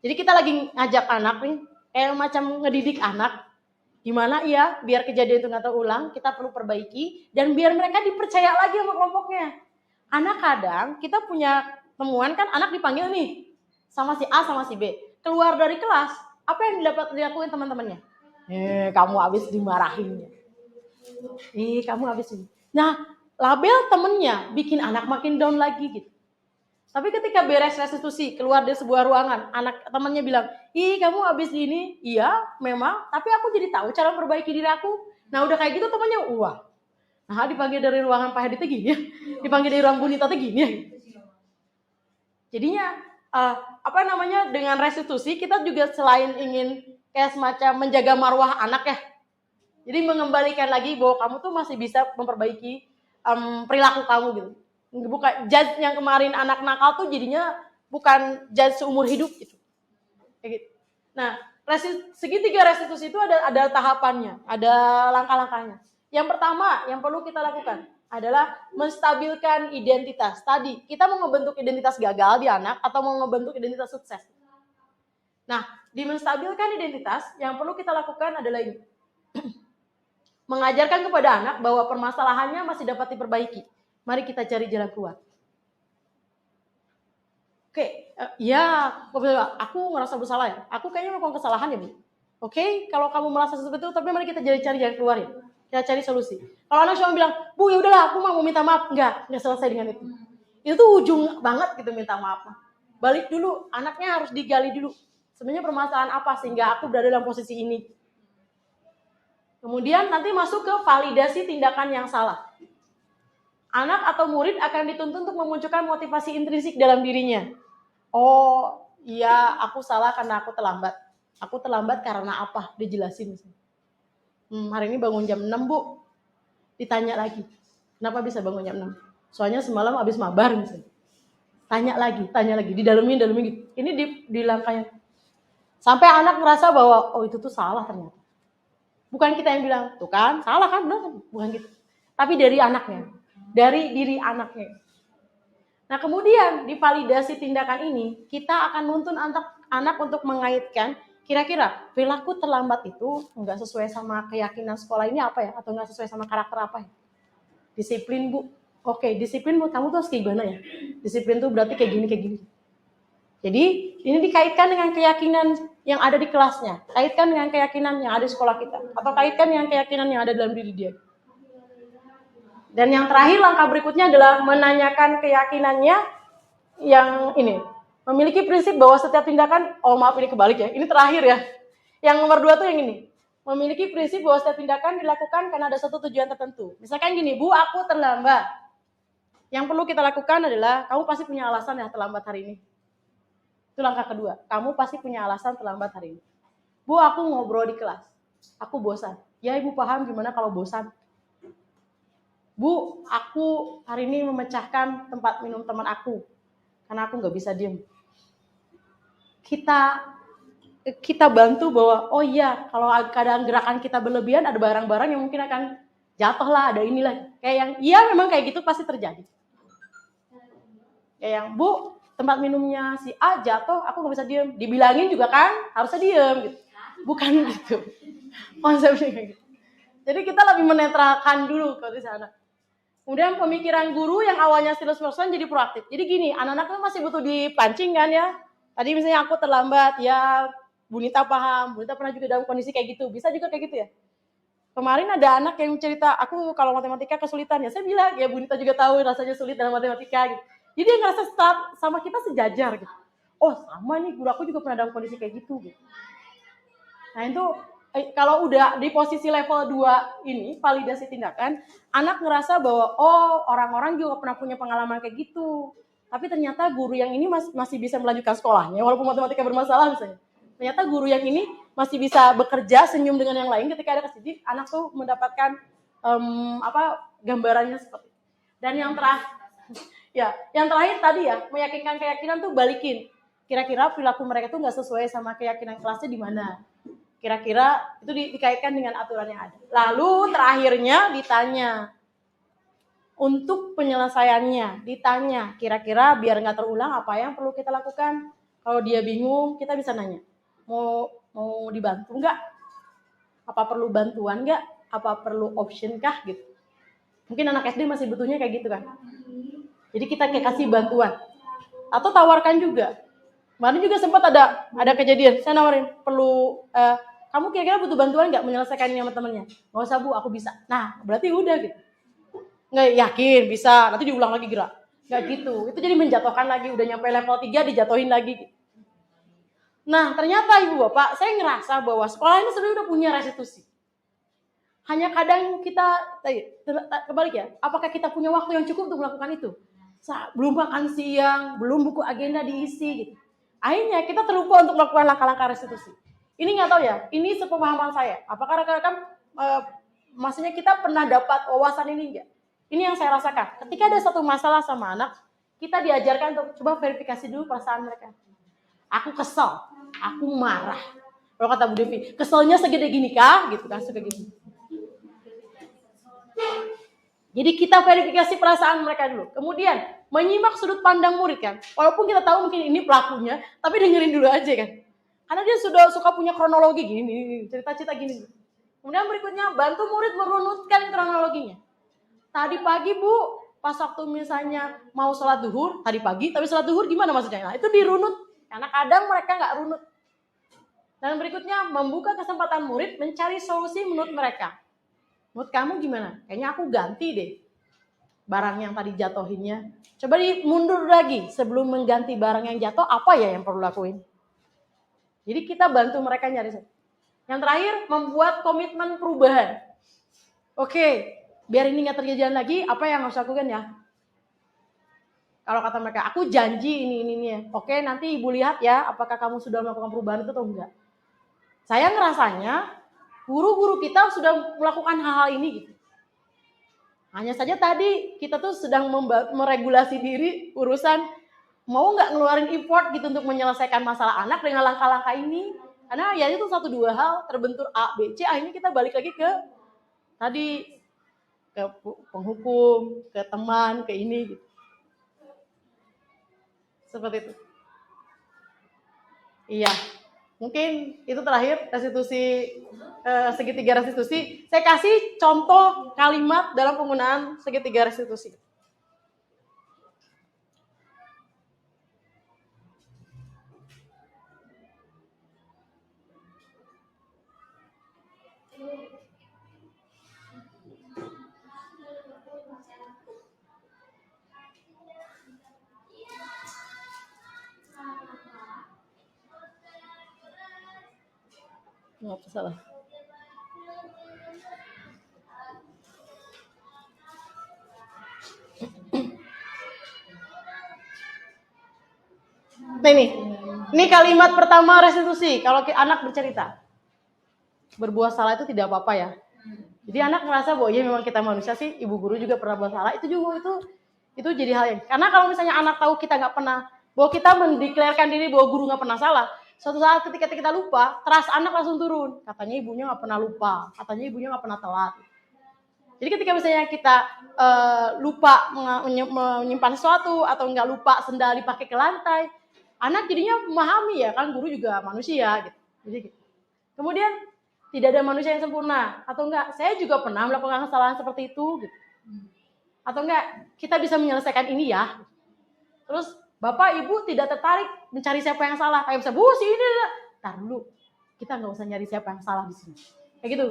Jadi kita lagi ngajak anak nih, kayak macam ngedidik anak, gimana ya biar kejadian itu nggak terulang, kita perlu perbaiki dan biar mereka dipercaya lagi sama kelompoknya. Anak kadang kita punya temuan kan anak dipanggil nih sama si A sama si B, keluar dari kelas, apa yang dilakuin teman-temannya? Kamu habis dimarahin. Kamu habis ini. Nah, label temennya bikin anak makin down lagi gitu. Tapi ketika beres restitusi, keluar dari sebuah ruangan, anak temannya bilang, kamu habis ini, iya memang, tapi aku jadi tahu cara memperbaiki diri aku. Nah udah kayak gitu temannya, wah. Nah dipanggil dari ruangan Pak Hedi itu gini ya, dipanggil dari ruang Bu Nita itu gini ya. Jadinya, dengan restitusi kita juga selain ingin kayak semacam menjaga marwah anak ya. Jadi mengembalikan lagi bahwa kamu tuh masih bisa memperbaiki perilaku kamu gitu. Bukan judge yang kemarin anak nakal tuh jadinya bukan judge seumur hidup gitu. Kayak gitu. Nah, segitiga restitusi itu ada tahapannya, ada langkah-langkahnya. Yang pertama yang perlu kita lakukan adalah menstabilkan identitas. Tadi kita mau ngebentuk identitas gagal di anak atau mau ngebentuk identitas sukses. Nah, di menstabilkan identitas yang perlu kita lakukan adalah ini. Mengajarkan kepada anak bahwa permasalahannya masih dapat diperbaiki. Mari kita cari jalan keluar. Oke, ya, aku ngerasa bersalah ya. Aku kayaknya melakukan kesalahan ya, Bu. Oke, kalau kamu merasa seperti itu, tapi mari kita cari jalan keluar ya. Kita cari solusi. Kalau anak cuma bilang, Bu, ya udahlah, aku mau minta maaf. Enggak selesai dengan itu. Itu tuh ujung banget gitu minta maaf. Balik dulu, anaknya harus digali dulu. Sebenarnya permasalahan apa sehingga aku berada dalam posisi ini. Kemudian nanti masuk ke validasi tindakan yang salah. Anak atau murid akan dituntut untuk memunculkan motivasi intrinsik dalam dirinya. Oh, iya, aku salah karena aku terlambat. Aku terlambat karena apa? Dijelasin. Hari ini bangun jam 6, Bu. Ditanya lagi. Kenapa bisa bangun jam 6? Soalnya semalam habis mabar misalnya. Tanya lagi. Didalemin gitu. Ini di langkahnya. Sampai anak merasa bahwa, oh itu tuh salah ternyata. Bukan kita yang bilang, tuh kan, salah kan? Benar, bukan gitu. Tapi dari anaknya. Dari diri anaknya. Nah kemudian di validasi tindakan ini kita akan nuntun anak untuk mengaitkan kira-kira perilaku terlambat itu nggak sesuai sama keyakinan sekolah ini apa ya, atau nggak sesuai sama karakter apa ya. Disiplin, Bu. Oke, disiplin, Bu, kamu tuh harus kayak gimana ya? Disiplin tuh berarti kayak gini. Jadi ini dikaitkan dengan keyakinan yang ada di kelasnya, kaitkan dengan keyakinan yang ada di sekolah kita, atau kaitkan dengan keyakinan yang ada dalam diri dia. Dan yang terakhir langkah berikutnya adalah menanyakan keyakinannya yang ini. Memiliki prinsip bahwa setiap tindakan, oh maaf ini kebalik ya, ini terakhir ya. Yang nomor 2 tuh yang ini. Memiliki prinsip bahwa setiap tindakan dilakukan karena ada satu tujuan tertentu. Misalkan gini, Bu, aku terlambat. Yang perlu kita lakukan adalah, kamu pasti punya alasan ya terlambat hari ini. Itu langkah kedua, kamu pasti punya alasan terlambat hari ini. Bu, aku ngobrol di kelas, aku bosan. Ya Ibu paham gimana kalau bosan. Bu, aku hari ini memecahkan tempat minum teman aku karena aku nggak bisa diem. Kita bantu bahwa oh iya kalau kadang gerakan kita berlebihan ada barang-barang yang mungkin akan jatuh lah, ada inilah. Kayak yang iya memang kayak gitu pasti terjadi. Kayak yang Bu, tempat minumnya si A jatuh, aku nggak bisa diem. Dibilangin juga kan harusnya diem gitu. Bukan gitu. Konsepnya kayak gitu. Jadi kita lebih menetralkan dulu kalau di sana. Kemudian pemikiran guru yang awalnya stilus-stilusan jadi proaktif. Jadi gini, anak-anak itu masih butuh dipancing kan ya. Tadi misalnya aku terlambat, ya Bu Nita paham. Bu Nita pernah juga dalam kondisi kayak gitu. Bisa juga kayak gitu ya. Kemarin ada anak yang cerita, aku kalau matematika kesulitan ya. Saya bilang, ya Bu Nita juga tahu rasanya sulit dalam matematika gitu. Jadi dia ngerasa sama kita sejajar gitu. Oh sama nih, guru aku juga pernah dalam kondisi kayak gitu. Nah itu kalau udah di posisi level 2 ini, validasi tindakan, anak ngerasa bahwa oh orang-orang juga pernah punya pengalaman kayak gitu. Tapi ternyata guru yang ini masih bisa melanjutkan sekolahnya, walaupun matematika bermasalah misalnya. Ternyata guru yang ini masih bisa bekerja, senyum dengan yang lain ketika ada kesedihan, anak tuh mendapatkan gambarannya seperti itu. Dan yang terakhir tadi ya, meyakinkan keyakinan tuh balikin. Kira-kira perilaku mereka tuh nggak sesuai sama keyakinan kelasnya di mana. Kira-kira itu dikaitkan dengan aturan yang ada. Lalu terakhirnya ditanya, untuk penyelesaiannya ditanya, kira-kira biar nggak terulang apa yang perlu kita lakukan. Kalau dia bingung, kita bisa nanya, mau dibantu nggak? Apa perlu bantuan nggak? Apa perlu option kah gitu? Mungkin anak SD masih butuhnya kayak gitu kan. Jadi kita kayak kasih bantuan atau tawarkan juga. Kemarin juga sempat ada kejadian, saya nawarin, perlu kamu kira-kira butuh bantuan nggak menyelesaikan ini sama temennya? Nggak usah Bu, aku bisa. Nah berarti udah gitu. Nggak yakin bisa, nanti diulang lagi gerak. Nggak gitu, itu jadi menjatuhkan lagi, udah nyampe level 3 dijatuhin lagi. Nah ternyata Ibu Bapak, saya ngerasa bahwa sekolah ini sebenarnya udah punya restitusi. Hanya kadang kita, kebalik ya, apakah kita punya waktu yang cukup untuk melakukan itu? Belum makan siang, belum buku agenda diisi gitu. Akhirnya kita terlupa untuk melakukan langkah-langkah restitusi. Ini nggak tahu ya, ini sepemahaman saya. Apakah rekan-rekan, maksudnya kita pernah dapat wawasan ini enggak? Ini yang saya rasakan. Ketika ada satu masalah sama anak, kita diajarkan untuk coba verifikasi dulu perasaan mereka. Aku kesel, aku marah. Kalau kata Bu Devi, keselnya segede gini kah? Gitu kan, segede gini. Jadi kita verifikasi perasaan mereka dulu. Kemudian menyimak sudut pandang murid kan. Walaupun kita tahu mungkin ini pelakunya, tapi dengerin dulu aja kan. Karena dia sudah suka punya kronologi gini, cerita-cerita gini. Kemudian berikutnya bantu murid merunutkan kronologinya. Tadi pagi Bu, pas waktu misalnya mau sholat duhur, tadi pagi, tapi sholat duhur gimana maksudnya? Nah itu dirunut, karena kadang mereka nggak runut. Dan berikutnya membuka kesempatan murid mencari solusi menurut mereka. Menurut kamu gimana? Kayaknya aku ganti deh barang yang tadi jatuhinnya. Coba mundur lagi sebelum mengganti barang yang jatuh, apa ya yang perlu lakuin? Jadi kita bantu mereka nyari. Yang terakhir, membuat komitmen perubahan. Oke, biar ini nggak terjadi lagi, apa yang harus lakukan ya? Kalau kata mereka, aku janji ini. Oke, nanti Ibu lihat ya, apakah kamu sudah melakukan perubahan itu atau enggak. Saya ngerasanya guru-guru kita sudah melakukan hal-hal ini gitu. Hanya saja tadi kita tuh sedang meregulasi diri urusan mau nggak ngeluarin effort gitu untuk menyelesaikan masalah anak dengan langkah-langkah ini. Karena ya itu 1-2 hal terbentur A, B, C, akhirnya kita balik lagi ke tadi, ke penghukum, ke teman, ke ini gitu. Seperti itu. Iya. Mungkin itu terakhir restitusi, segitiga restitusi. Saya kasih contoh kalimat dalam penggunaan segitiga restitusi. Nggak salah. Nah ini kalimat pertama restitusi. Kalau anak bercerita, berbuat salah itu tidak apa-apa ya. Jadi anak ngerasa bahwa ya memang kita manusia sih, ibu guru juga pernah buat salah. Itu juga itu jadi hal yang. Karena kalau misalnya anak tahu kita nggak pernah, bahwa kita mendeklarkan diri bahwa guru nggak pernah salah. Suatu saat ketika kita lupa, trust anak langsung turun. Katanya ibunya nggak pernah lupa, katanya ibunya nggak pernah telat. Jadi ketika misalnya kita lupa menyimpan sesuatu atau nggak lupa sendal dipakai ke lantai, anak jadinya memahami ya kan guru juga manusia gitu. Jadi gitu. Kemudian tidak ada manusia yang sempurna atau enggak saya juga pernah melakukan kesalahan seperti itu gitu. Atau enggak kita bisa menyelesaikan ini ya. Terus Bapak Ibu tidak tertarik mencari siapa yang salah. Kayak bisa, Bu, sini. Tar dulu. Kita nggak usah nyari siapa yang salah di sini. Kayak gitu.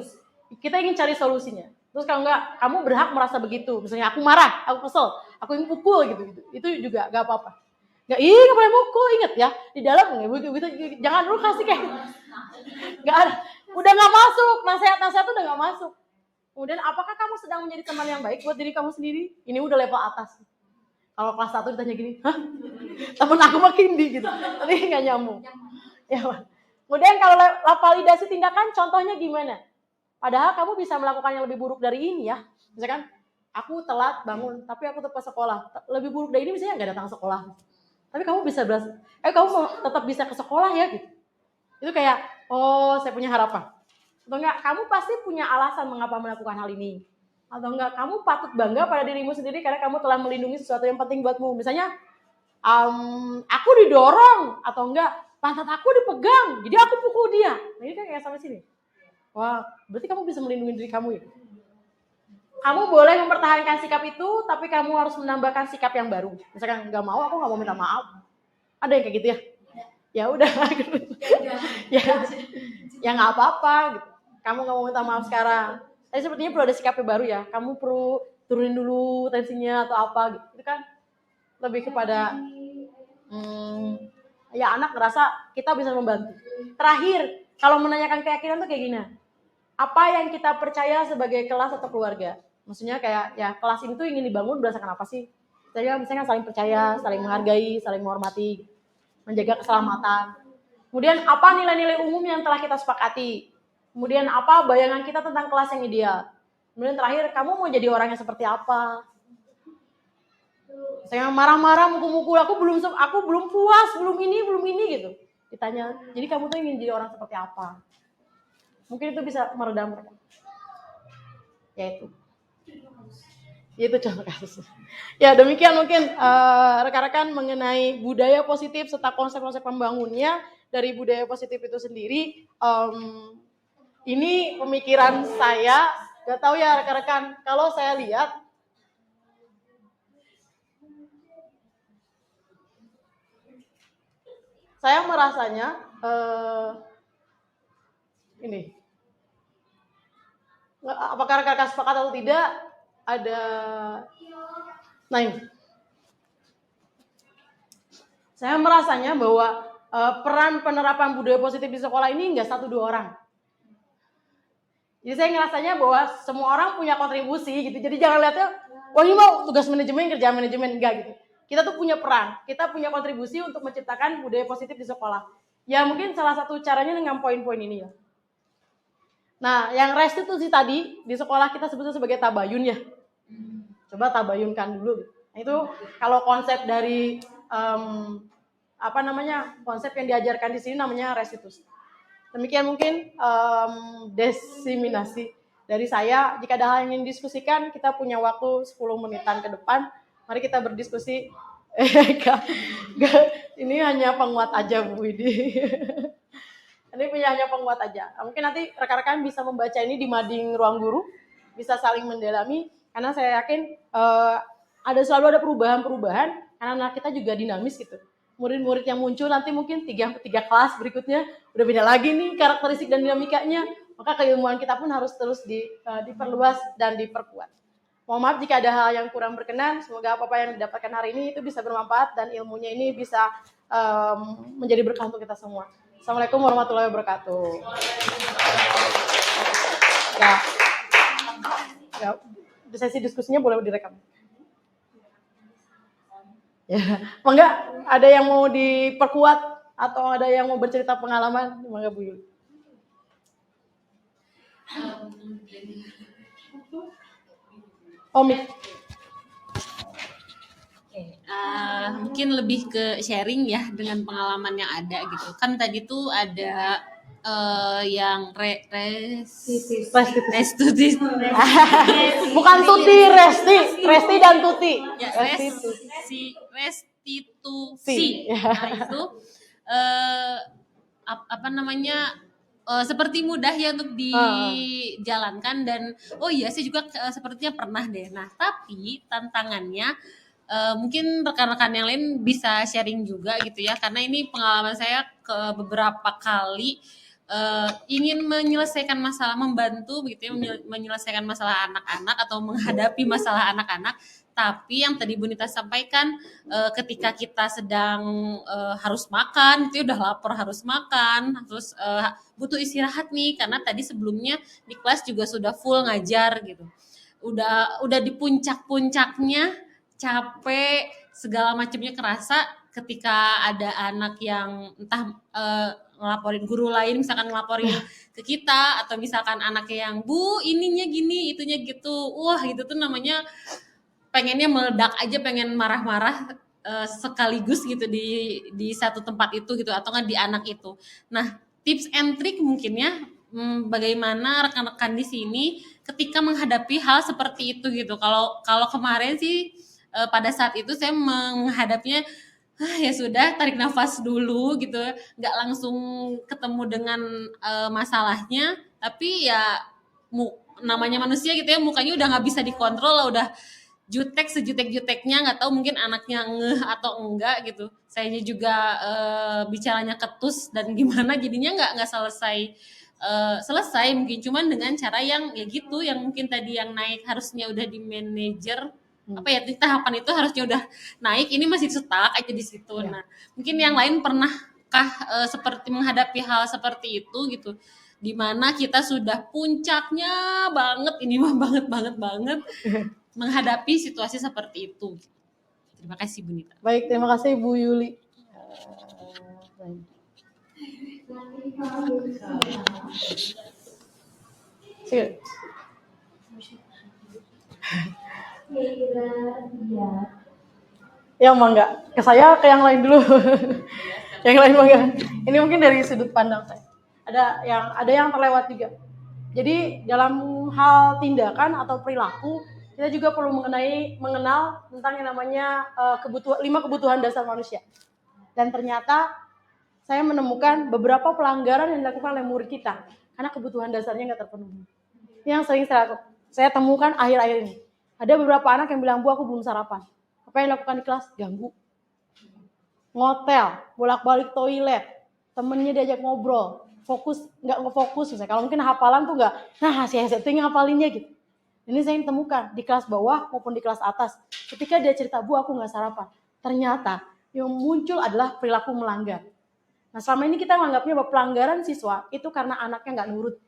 Kita ingin cari solusinya. Terus kalau enggak, kamu berhak merasa begitu. Misalnya aku marah, aku kesel, aku ingin pukul gitu. Itu juga nggak apa-apa. Nggak boleh mukul, inget ya. Di dalam gitu, jangan dulu kasih kayak. Nggak ada. Udah nggak masuk. Nasihat-nasihat udah nggak masuk. Kemudian apakah kamu sedang menjadi teman yang baik buat diri kamu sendiri? Ini udah level atas. Kalau kelas 1 ditanya gini, hah? Temen aku makin di gitu. Tapi nggak nyambung. Ya, kemudian kalau validasi tindakan, contohnya gimana? Padahal kamu bisa melakukan yang lebih buruk dari ini ya. Misalkan, aku telat bangun, tapi aku tetap sekolah. Lebih buruk dari ini misalnya nggak datang sekolah. Tapi kamu bisa kamu tetap bisa ke sekolah ya gitu. Itu kayak, oh saya punya harapan. Atau enggak, kamu pasti punya alasan mengapa melakukan hal ini. Atau enggak, kamu patut bangga pada dirimu sendiri karena kamu telah melindungi sesuatu yang penting buatmu. Misalnya, aku didorong, atau enggak, pantat aku dipegang, jadi aku pukul dia. Nah ini kan kayak sampai sini. Wah, berarti kamu bisa melindungi diri kamu ya. Kamu boleh mempertahankan sikap itu, tapi kamu harus menambahkan sikap yang baru. Misalkan nggak mau, aku nggak mau minta maaf. Ada yang kayak gitu ya? Ya udah, ya nggak apa-apa. Gitu. Kamu nggak mau minta maaf sekarang. Tapi sepertinya perlu ada sikap yang baru ya. Kamu perlu turunin dulu tensinya atau apa gitu. Itu kan lebih kepada ya anak ngerasa kita bisa membantu. Terakhir, kalau menanyakan keyakinan tuh kayak gini. Apa yang kita percaya sebagai kelas atau keluarga? Maksudnya kayak ya kelas ini tuh ingin dibangun berdasarkan apa sih? Misalnya saling percaya, saling menghargai, saling menghormati, menjaga keselamatan. Kemudian apa nilai-nilai umum yang telah kita sepakati? Kemudian apa bayangan kita tentang kelas yang ideal? Kemudian terakhir, kamu mau jadi orang yang seperti apa? Misalnya marah-marah, mukul-mukul, aku belum puas, belum ini gitu. Ditanya, jadi kamu tuh ingin jadi orang seperti apa? Mungkin itu bisa meredam mereka. Ya itu contoh kasus. Ya demikian mungkin rekan-rekan mengenai budaya positif serta konsep-konsep pembangunnya dari budaya positif itu sendiri. Ini pemikiran saya, gak tahu ya rekan-rekan, kalau saya lihat saya merasanya ini, apakah rekan-rekan sepakat atau tidak, ada saya merasanya bahwa peran penerapan budaya positif di sekolah ini nggak 1-2 orang. Jadi saya ngerasanya bahwa semua orang punya kontribusi gitu. Jadi jangan lihatnya, wah ini mau tugas manajemen, kerjaan manajemen, enggak gitu. Kita tuh punya peran, kita punya kontribusi untuk menciptakan budaya positif di sekolah. Ya mungkin salah satu caranya dengan poin-poin ini ya. Nah, yang restitusi tadi di sekolah kita sebutnya sebagai tabayun ya. Coba tabayunkan dulu. Nah, itu kalau konsep dari konsep yang diajarkan di sini namanya restitusi. Demikian mungkin desiminasi dari saya. Jika ada hal yang ingin diskusikan, kita punya waktu 10 menitan ke depan. Mari kita berdiskusi. Ini hanya penguat aja Bu Widi. Ini hanya penguat aja. Mungkin nanti rekan-rekan bisa membaca ini di mading ruang guru, bisa saling mendalami. Karena saya yakin selalu ada perubahan-perubahan. Karena anak kita juga dinamis gitu. Murid-murid yang muncul nanti mungkin tiga kelas berikutnya udah beda lagi nih karakteristik dan dinamikanya. Maka keilmuan kita pun harus terus diperluas dan diperkuat. Mohon maaf jika ada hal yang kurang berkenan. Semoga apa yang didapatkan hari ini itu bisa bermanfaat dan ilmunya ini bisa menjadi berkah untuk kita semua. Assalamualaikum warahmatullahi wabarakatuh. Ya, sesi diskusinya boleh direkam. Ya, mangga ada yang mau diperkuat atau ada yang mau bercerita pengalaman, mangga Bu Yuli. Mik. Mungkin lebih ke sharing ya dengan pengalaman yang ada gitu. Kan tadi tuh ada yang restitusi. Bukan Tuti, Resti dan Tuti. Ya, restitusi. Nah, itu seperti mudah ya untuk dijalankan dan saya juga sepertinya pernah deh. Nah, tapi tantangannya mungkin rekan-rekan yang lain bisa sharing juga gitu ya, karena ini pengalaman saya ke beberapa kali ingin menyelesaikan masalah, membantu begitu ya, menyelesaikan masalah anak-anak atau menghadapi masalah anak-anak. Tapi yang tadi Bu Nita sampaikan, ketika kita sedang harus makan, itu udah lapar harus makan, terus butuh istirahat nih karena tadi sebelumnya di kelas juga sudah full ngajar gitu, udah di puncak-puncaknya, capek segala macamnya kerasa ketika ada anak yang entah ngelaporin guru lain, misalkan ngelaporin ke kita, atau misalkan anaknya yang Bu ininya gini itunya gitu, itu tuh namanya pengennya meledak aja, pengen marah-marah sekaligus gitu di satu tempat itu gitu, atau nggak di anak itu. Nah tips and trick mungkin ya, bagaimana rekan-rekan di sini ketika menghadapi hal seperti itu gitu. Kalau kemarin sih pada saat itu saya menghadapinya ya sudah, tarik nafas dulu gitu, nggak langsung ketemu dengan masalahnya, tapi ya namanya manusia gitu ya, mukanya udah nggak bisa dikontrol lah, udah jutek sejutek-juteknya, nggak tahu mungkin anaknya ngeh atau enggak gitu. Sayanya juga bicaranya ketus dan gimana, jadinya nggak selesai mungkin, cuman dengan cara yang ya gitu, yang mungkin tadi yang naik harusnya udah di manajer, apa ya, di tahapan itu harusnya udah naik, ini masih stuck aja di situ. Nah, mungkin yang lain pernahkah seperti menghadapi hal seperti itu gitu, dimana kita sudah puncaknya banget, ini mah banget menghadapi situasi seperti itu. Terima kasih Bu Nita. Baik, terima kasih Bu Yuli. Yang mangga, ke saya, ke yang lain dulu. Yang lain mangga. Ini mungkin dari sudut pandang saya. Ada yang terlewat juga. Jadi dalam hal tindakan atau perilaku, kita juga perlu mengenal tentang yang namanya 5 kebutuhan dasar manusia. Dan ternyata saya menemukan beberapa pelanggaran yang dilakukan oleh murid kita karena kebutuhan dasarnya nggak terpenuhi. Ini yang sering saya temukan akhir-akhir ini. Ada beberapa anak yang bilang, Bu, aku belum sarapan. Apa yang dilakukan di kelas? Ganggu. Ngotel, bolak-balik toilet, temennya diajak ngobrol, fokus, nggak ngefokus misalnya. Kalau mungkin hafalan tuh nggak, nah si itu ngapalinnya gitu. Ini saya temukan di kelas bawah maupun di kelas atas. Ketika dia cerita, Bu, aku nggak sarapan. Ternyata yang muncul adalah perilaku melanggar. Nah, selama ini kita menganggapnya bahwa pelanggaran siswa itu karena anaknya nggak nurut,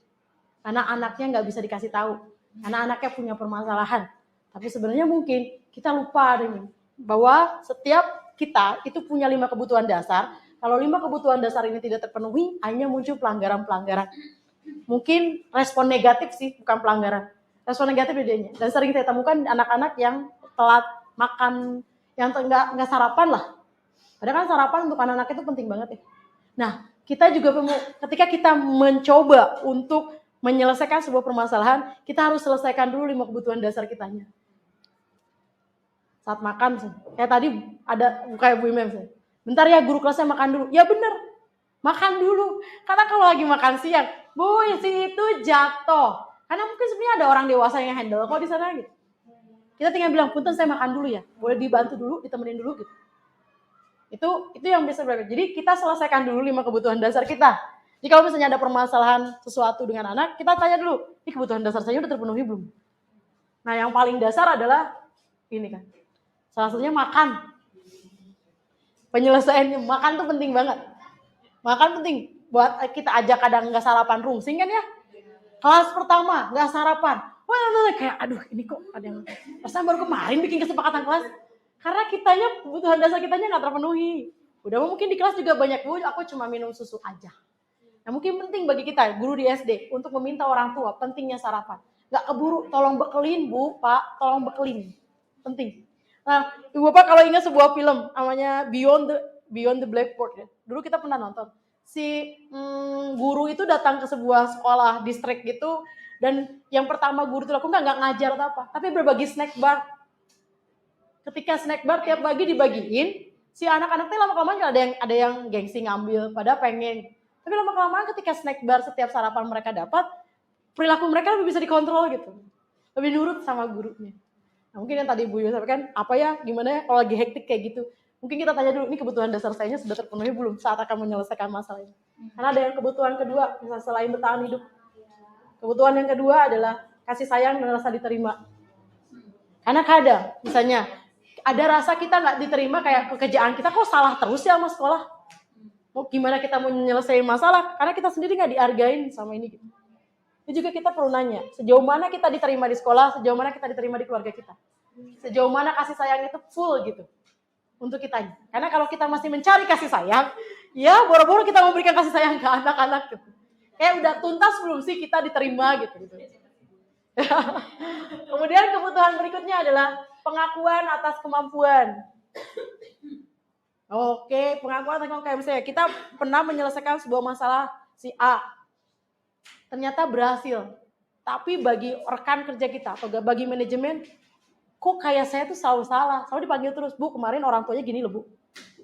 karena anaknya nggak bisa dikasih tahu, karena anaknya punya permasalahan. Tapi sebenarnya mungkin kita lupa bahwa setiap kita itu punya 5 kebutuhan dasar. Kalau 5 kebutuhan dasar ini tidak terpenuhi, hanya muncul pelanggaran-pelanggaran. Mungkin respon negatif sih, bukan pelanggaran. Respon negatif bedanya. Dan sering saya temukan anak-anak yang telat makan, yang nggak sarapan lah. Padahal kan sarapan untuk anak-anak itu penting banget ya. Nah, kita juga ketika kita mencoba untuk menyelesaikan sebuah permasalahan, kita harus selesaikan dulu 5 kebutuhan dasar kitanya. Saat makan, kayak tadi ada kayak Bu Imam, bentar ya guru kelasnya makan dulu. Ya bener, makan dulu. Karena kalau lagi makan siang, Bu, si itu jatuh. Karena mungkin sebenarnya ada orang dewasa yang handle kok di sana gitu. Kita tinggal bilang, punten saya makan dulu ya, boleh dibantu dulu, ditemenin dulu gitu. Itu yang bisa berarti. Jadi kita selesaikan dulu 5 kebutuhan dasar kita. Jadi kalau misalnya ada permasalahan sesuatu dengan anak, kita tanya dulu, ini kebutuhan dasar saya udah terpenuhi belum? Nah, yang paling dasar adalah ini kan. Salah satunya makan. Penyelesaiannya makan tuh penting banget. Makan penting buat kita ajak kadang nggak sarapan rungsing kan ya. Kelas pertama nggak sarapan. Wah, kayak aduh ini kok ada yang rasanya baru kemarin bikin kesepakatan kelas. Karena kitanya kebutuhan dasar kitanya nggak terpenuhi. Udah mungkin di kelas juga banyak, Bu, aku cuma minum susu aja. Nah, mungkin penting bagi kita guru di SD untuk meminta orang tua pentingnya sarapan. Nggak keburu, tolong bekelin Bu, Pak, tolong bekelin. Penting. Nah, Ibu Bapak kalau ingat sebuah film namanya Beyond the Blackboard ya. Dulu kita pernah nonton. Si guru itu datang ke sebuah sekolah distrik gitu, dan yang pertama guru itu lakukan nggak ngajar atau apa, tapi berbagi snack bar. Ketika snack bar tiap pagi dibagiin, si anak-anaknya lama-kelamaan ada yang gengsi ngambil, pada pengen. Tapi lama-kelamaan ketika snack bar setiap sarapan mereka dapat, perilaku mereka lebih bisa dikontrol gitu. Lebih nurut sama gurunya. Nah, mungkin yang tadi Bu Yu sampaikan, apa ya, gimana ya kalau lagi hektik kayak gitu. Mungkin kita tanya dulu, ini kebutuhan dasar saya sudah terpenuhi belum saat akan menyelesaikan masalah ini. Karena ada yang kebutuhan kedua, misalnya selain bertahan hidup. Kebutuhan yang kedua adalah kasih sayang dan rasa diterima. Karena kadang, misalnya, ada rasa kita nggak diterima kayak pekerjaan kita kok salah terus ya sama sekolah. Mau gimana kita mau menyelesaikan masalah, karena kita sendiri nggak dihargain sama ini gitu. Itu juga kita perlu nanya, sejauh mana kita diterima di sekolah, sejauh mana kita diterima di keluarga kita. Sejauh mana kasih sayang itu full gitu untuk kita. Karena kalau kita masih mencari kasih sayang, ya boro-boro kita memberikan kasih sayang ke anak-anak gitu. Kayak udah tuntas belum sih kita diterima gitu. Kemudian kebutuhan berikutnya adalah pengakuan atas kemampuan. Oke, pengakuan atas kemampuan. Misalnya kita pernah menyelesaikan sebuah masalah si A ternyata berhasil. Tapi bagi rekan kerja kita atau bagi manajemen, kok kayak saya tuh selalu salah. Selalu dipanggil terus, Bu kemarin orang tuanya gini loh Bu.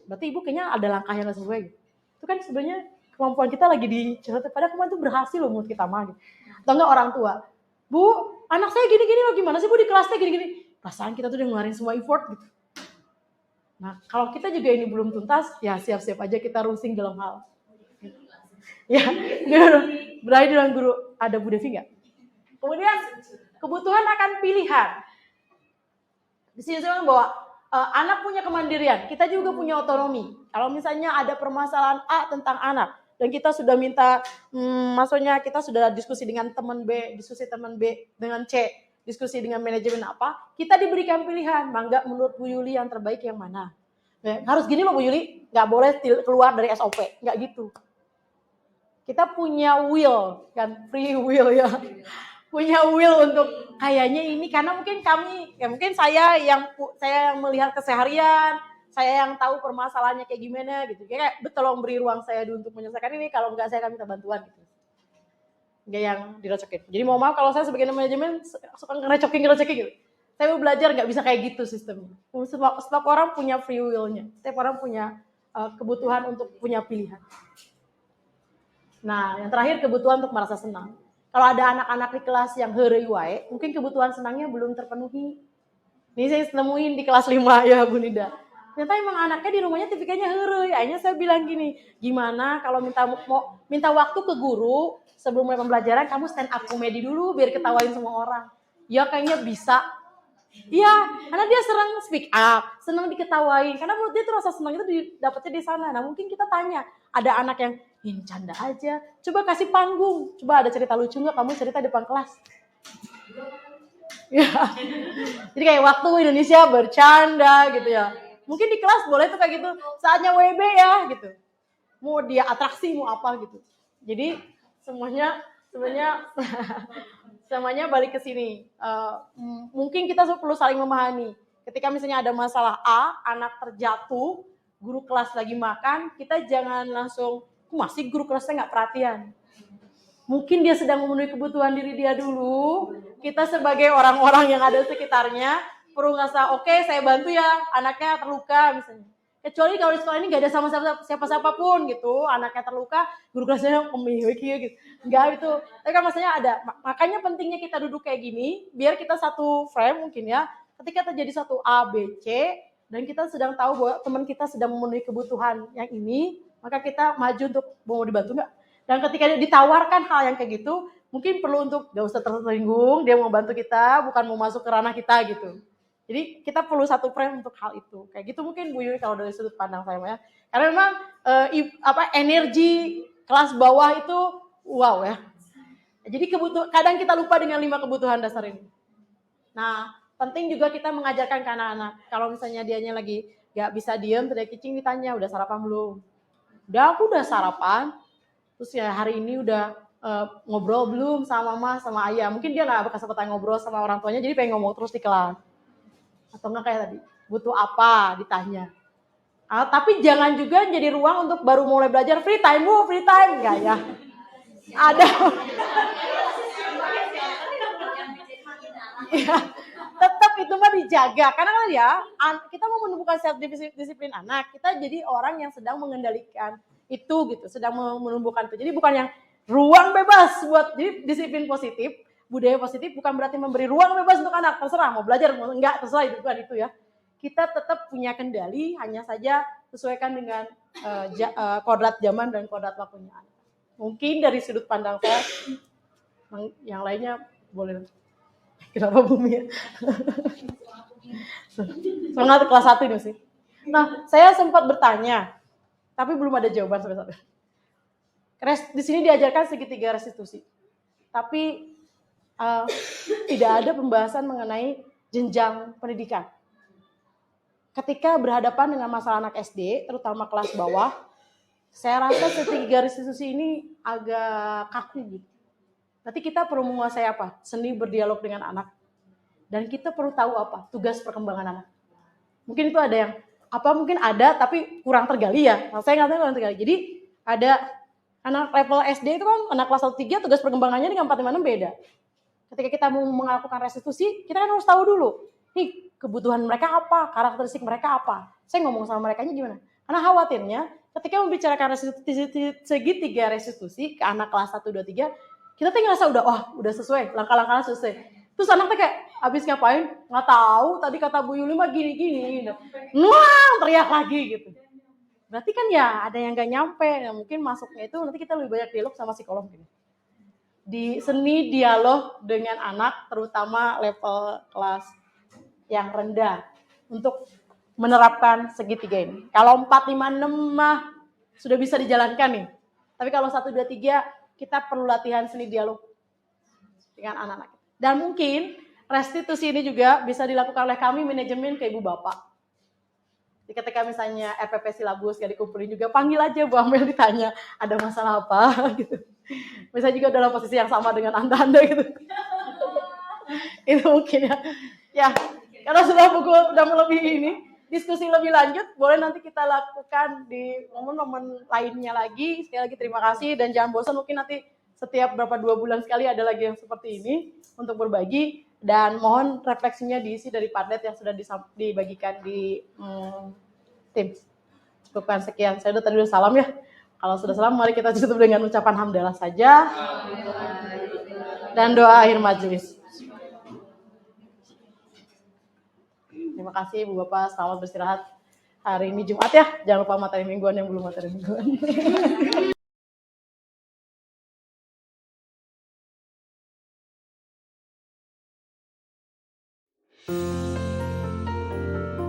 Berarti Ibu kayaknya ada langkah yang gak sesuai. Itu kan sebenarnya kemampuan kita lagi dicoret. Padahal kemarin tuh berhasil loh menurut kita mah. Gitu. Atau enggak orang tua, Bu anak saya gini-gini loh, gimana sih Bu di kelasnya gini-gini. Perasaan kita tuh udah ngeluarin semua effort gitu. Nah kalau kita juga ini belum tuntas, ya siap-siap aja kita rusing dalam hal. Ya, berani dengan guru. Ada Bu Devi nggak? Kemudian kebutuhan akan pilihan. Di sini saya bilang bahwa anak punya kemandirian, kita juga punya otonomi. Kalau misalnya ada permasalahan A tentang anak dan kita sudah minta, maksudnya kita sudah diskusi dengan teman B, diskusi teman B dengan C, diskusi dengan manajemen apa, kita diberikan pilihan. Mangga menurut Bu Yuli yang terbaik yang mana? Harus gini loh Bu Yuli, nggak boleh keluar dari SOP, nggak gitu. Kita punya will, kan free will ya. Punya will untuk kayaknya ini karena mungkin kami ya mungkin saya yang melihat keseharian, saya yang tahu permasalahannya kayak gimana gitu. Kayak tolong beri ruang saya dulu untuk menyelesaikan ini, kalau enggak saya akan minta bantuan gitu. Enggak yang direcokin. Jadi mohon maaf kalau saya sebagai manajemen suka ngerecokin gitu. Saya mau belajar nggak bisa kayak gitu sistemnya. Setiap orang punya free will-nya. Setiap orang punya kebutuhan untuk punya pilihan. Nah, yang terakhir kebutuhan untuk merasa senang. Kalau ada anak-anak di kelas yang heureuy wae, mungkin kebutuhan senangnya belum terpenuhi. Ini saya nemuin di kelas 5 ya Bu Nida. Ternyata emang anaknya di rumahnya tipikalnya heureuy. Akhirnya saya bilang gini, gimana kalau minta waktu ke guru sebelum mulai pembelajaran, kamu stand up komedi dulu biar ketawain semua orang. Ya kayaknya bisa. Iya, karena dia sering speak up, senang diketawain. Karena menurut dia tuh rasa senang itu dapetnya di sana. Nah mungkin kita tanya, ada anak yang ini canda aja, coba kasih panggung, coba ada cerita lucu nggak kamu cerita di depan kelas. Ya, jadi kayak waktu Indonesia bercanda gitu ya. Mungkin di kelas boleh tuh kayak gitu, saatnya WB ya gitu. Mau dia atraksi mau apa gitu. Jadi semuanya balik ke sini. Mungkin kita perlu saling memahami. Ketika misalnya ada masalah A, anak terjatuh, guru kelas lagi makan, kita jangan langsung masih guru kelasnya nggak perhatian. Mungkin dia sedang memenuhi kebutuhan diri dia dulu. Kita sebagai orang-orang yang ada di sekitarnya perlu ngerasa oke, saya bantu ya, anaknya terluka misalnya. Kecuali kalau di sekolah ini nggak ada sama siapa pun gitu, anaknya terluka, guru kelasnya gitu. Enggak itu. Tapi kan maksudnya ada. Makanya pentingnya kita duduk kayak gini, biar kita satu frame mungkin ya. Ketika terjadi satu A, B, C, dan kita sedang tahu bahwa teman kita sedang memenuhi kebutuhan yang ini, maka kita maju untuk mau dibantu nggak? Dan ketika ditawarkan hal yang kayak gitu, mungkin perlu untuk nggak usah tersinggung, dia mau bantu kita, bukan mau masuk ke ranah kita gitu. Jadi kita perlu satu frame untuk hal itu. Kayak gitu mungkin Bu Yuri kalau dari sudut pandang saya ya. Karena memang energi kelas bawah itu wow ya. Jadi kadang kita lupa dengan 5 kebutuhan dasar ini. Nah, penting juga kita mengajarkan ke anak-anak. Kalau misalnya dianya lagi nggak bisa diem, teriak kicing ditanya, udah sarapan belum? Aku udah sarapan, terus ya hari ini udah ngobrol belum sama mama, sama ayah. Mungkin dia gak kesempatan ngobrol sama orang tuanya, jadi pengen ngomong terus di kelas. Atau enggak kayak tadi, butuh apa, ditanya. Tapi jangan juga jadi ruang untuk baru mulai belajar, free time Bu, free time. Enggak ya. Ada. Ya, tetap itu mah dijaga. Karena kan ya, kita mau menumbuhkan self disiplin anak, kita jadi orang yang sedang mengendalikan itu gitu, sedang menumbuhkan itu. Jadi bukan yang ruang bebas buat jadi disiplin positif, budaya positif bukan berarti memberi ruang bebas untuk anak, terserah mau belajar mau enggak, terserah itu bukan itu ya. Kita tetap punya kendali, hanya saja sesuaikan dengan kodrat zaman dan kodrat waktunya. Mungkin dari sudut pandang saya, yang lainnya boleh. Kenapa Bumi ya? Semangat kelas 1 ini sih. Nah, saya sempat bertanya, tapi belum ada jawaban sampai saat ini. Di sini diajarkan segitiga restitusi, tapi tidak ada pembahasan mengenai jenjang pendidikan. Ketika berhadapan dengan masalah anak SD, terutama kelas bawah, saya rasa segitiga restitusi ini agak kaku gitu. Berarti kita perlu menguasai apa? Seni berdialog dengan anak. Dan kita perlu tahu apa? Tugas perkembangan anak. Mungkin itu ada yang, mungkin ada tapi kurang tergali ya. Saya nggak tahu kurang tergali. Jadi ada Anak level SD itu kan anak kelas 1-3 tugas perkembangannya dengan 4-5-6 beda. Ketika kita mau melakukan restitusi, kita kan harus tahu dulu, nih kebutuhan mereka apa, karakteristik mereka apa. Saya ngomong sama mereka gimana? Karena khawatirnya ketika membicarakan segitiga restitusi ke anak kelas 1, 2, 3, kita tuh ngerasa udah sesuai, langkah-langkahnya selesai. Terus anaknya kayak, abis ngapain? Nggak tahu, tadi kata Bu Yuli mah gini. Nuang, teriak lagi gitu. Berarti kan ya ada yang nggak nyampe, ya mungkin masuknya itu nanti kita lebih banyak dialog sama psikolog gitu. Di seni dialog dengan anak, terutama level kelas yang rendah, untuk menerapkan segitiga ini. Kalau 4, 5, 6 mah sudah bisa dijalankan nih. Tapi kalau 1, 2, 3 kita perlu latihan seni dialog dengan anak-anak. Dan mungkin restitusi ini juga bisa dilakukan oleh kami manajemen ke ibu bapak. Ketika misalnya RPP silabus gak dikumpulin juga, panggil aja Bu Amel, ditanya ada masalah apa gitu. Misalnya juga dalam posisi yang sama dengan Anda gitu. Itu mungkin ya. Ya, karena sudah pukul udah melebihi ini, diskusi lebih lanjut boleh nanti kita lakukan di momen-momen lainnya lagi. Sekali lagi terima kasih dan jangan bosan, mungkin nanti setiap berapa 2 bulan sekali ada lagi yang seperti ini untuk berbagi, dan mohon refleksinya diisi dari padet yang sudah dibagikan di tim. Cukupkan sekian. Saya udah tadi udah salam ya. Kalau sudah salam, mari kita tutup dengan ucapan hamdalah saja dan doa akhir majelis. Terima kasih Bu Bapak, selamat beristirahat. Hari ini Jumat ya, jangan lupa materi mingguan yang belum materi mingguan.